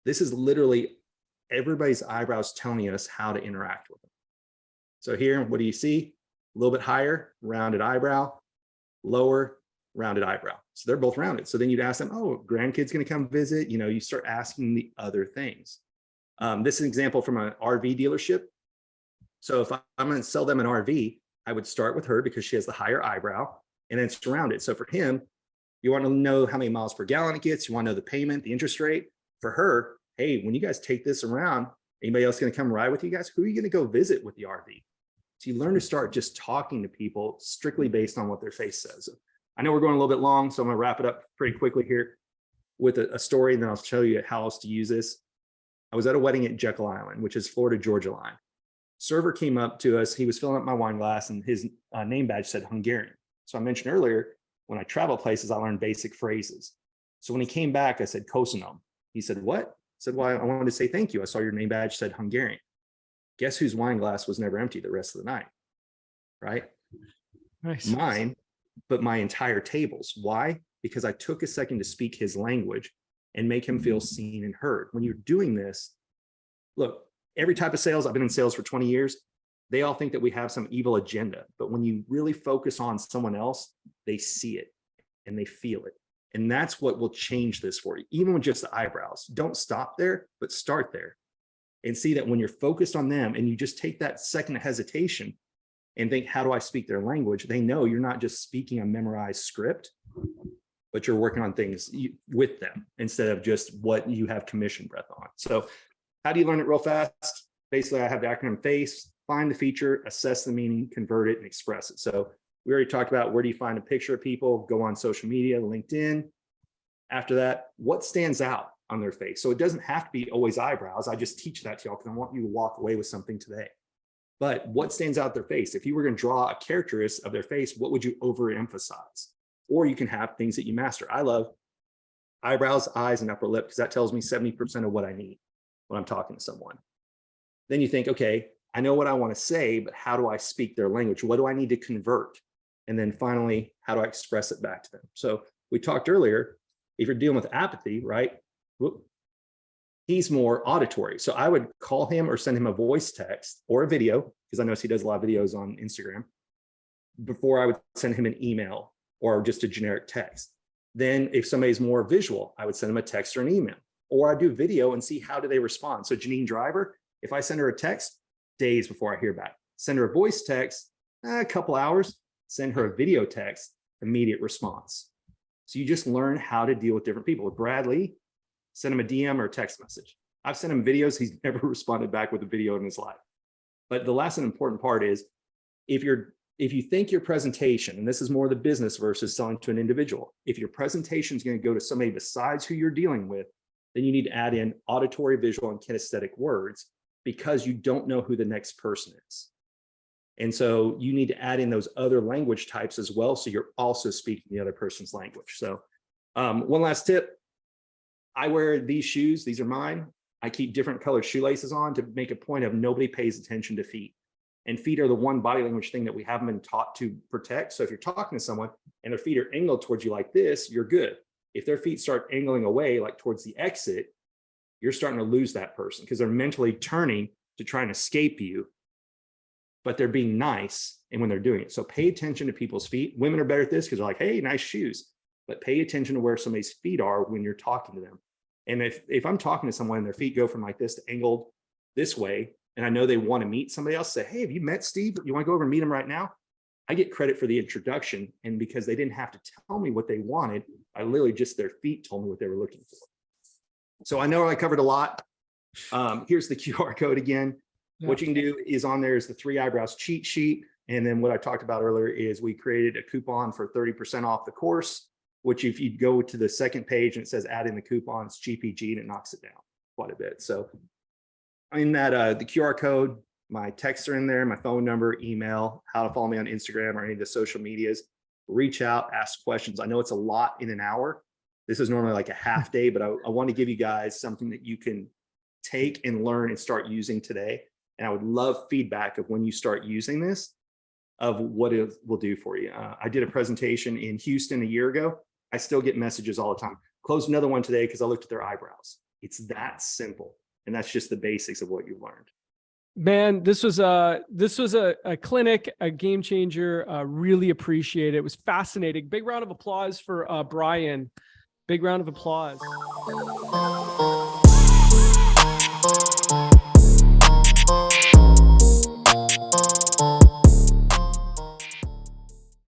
This is literally everybody's eyebrows telling us how to interact with them. So here, what do you see? A little bit higher, rounded eyebrow, lower, rounded eyebrow. So they're both rounded. So then you'd ask them, oh, grandkid's going to come visit. You know, you start asking the other things. This is an example from an RV dealership. So if I'm going to sell them an RV, I would start with her because she has the higher eyebrow and then it's rounded. So for him, you want to know how many miles per gallon it gets. You want to know the payment, the interest rate. For her, hey, when you guys take this around, anybody else going to come ride with you guys? Who are you going to go visit with the RV? So you learn to start just talking to people strictly based on what their face says. I know we're going a little bit long, so I'm going to wrap it up pretty quickly here with a story, and then I'll show you how else to use this. I was at a wedding at Jekyll Island, which is Florida-Georgia line. Server came up to us. He was filling up my wine glass, and his name badge said Hungarian. So I mentioned earlier, when I travel places, I learn basic phrases. So when he came back, I said, Kosonom. He said, what? I said, well, I wanted to say thank you. I saw your name badge said Hungarian. Guess whose wine glass was never empty the rest of the night, right? Nice. Mine, but my entire tables. Why? Because I took a second to speak his language and make him feel seen and heard. When you're doing this, look, every type of sales, I've been in sales for 20 years. They all think that we have some evil agenda, but when you really focus on someone else, they see it and they feel it. And that's what will change this for you. Even with just the eyebrows, don't stop there, but start there and see that when you're focused on them and you just take that second hesitation and think, how do I speak their language? They know you're not just speaking a memorized script, but you're working on things with them instead of just what you have commission breath on. So how do you learn it real fast? Basically, I have the acronym FACE, find the feature, assess the meaning, convert it, and express it. So we already talked about where do you find a picture of people, go on social media, LinkedIn. After that, what stands out on their face? So it doesn't have to be always eyebrows. I just teach that to y'all because I want you to walk away with something today. But what stands out their face? If you were going to draw a characteristic of their face, what would you overemphasize? Or you can have things that you master. I love eyebrows, eyes, and upper lip because that tells me 70% of what I need when I'm talking to someone. Then you think, okay, I know what I want to say, but how do I speak their language? What do I need to convert? And then finally, how do I express it back to them? So we talked earlier, if you're dealing with apathy, right? He's more auditory. So I would call him or send him a voice text or a video, because I know he does a lot of videos on Instagram, before I would send him an email or just a generic text. Then if somebody's more visual, I would send them a text or an email, or I do video and see how do they respond. So Janine Driver, if I send her a text, days before I hear back. Send her a voice text, a couple hours. Send her a video text, immediate response. So you just learn how to deal with different people. With Bradley, send him a DM or a text message. I've sent him videos. He's never responded back with a video in his life. But the last and important part is if you think your presentation, and this is more the business versus selling to an individual, if your presentation is going to go to somebody besides who you're dealing with, then you need to add in auditory, visual, and kinesthetic words because you don't know who the next person is. And so you need to add in those other language types as well. So you're also speaking the other person's language. So one last tip. I wear these shoes. These are mine. I keep different colored shoelaces on to make a point of nobody pays attention to feet. And feet are the one body language thing that we haven't been taught to protect. So if you're talking to someone and their feet are angled towards you like this, you're good. If their feet start angling away, like towards the exit, you're starting to lose that person because they're mentally turning to try and escape you, but they're being nice. And when they're doing it, so pay attention to people's feet. Women are better at this because they're like, hey, nice shoes, but pay attention to where somebody's feet are when you're talking to them. And if I'm talking to someone and their feet go from like this to angled this way, and I know they want to meet somebody else, say, hey, have you met Steve? You want to go over and meet him right now? I get credit for the introduction. And because they didn't have to tell me what they wanted, I literally just, their feet told me what they were looking for. So I know I covered a lot. Here's the QR code again. Yeah. What you can do is on there is the 3 Eyebrows cheat sheet. And then what I talked about earlier is we created a coupon for 30% off the course, which if you go to the second page and it says add in the coupon, it's GpG and it knocks it down quite a bit. So in that, the QR code, my texts are in there, my phone number, email, how to follow me on Instagram or any of the social medias. Reach out, ask questions. I know it's a lot in an hour. This is normally like a half day, but I want to give you guys something that you can take and learn and start using today. And I would love feedback of when you start using this, of what it will do for you. I did a presentation in Houston a year ago. I still get messages all the time. Closed another one today because I looked at their eyebrows. It's that simple. And that's just the basics of what you learned. Man, this was a clinic, a game changer. Really appreciate it. It was fascinating. Big round of applause for Brian. Big round of applause.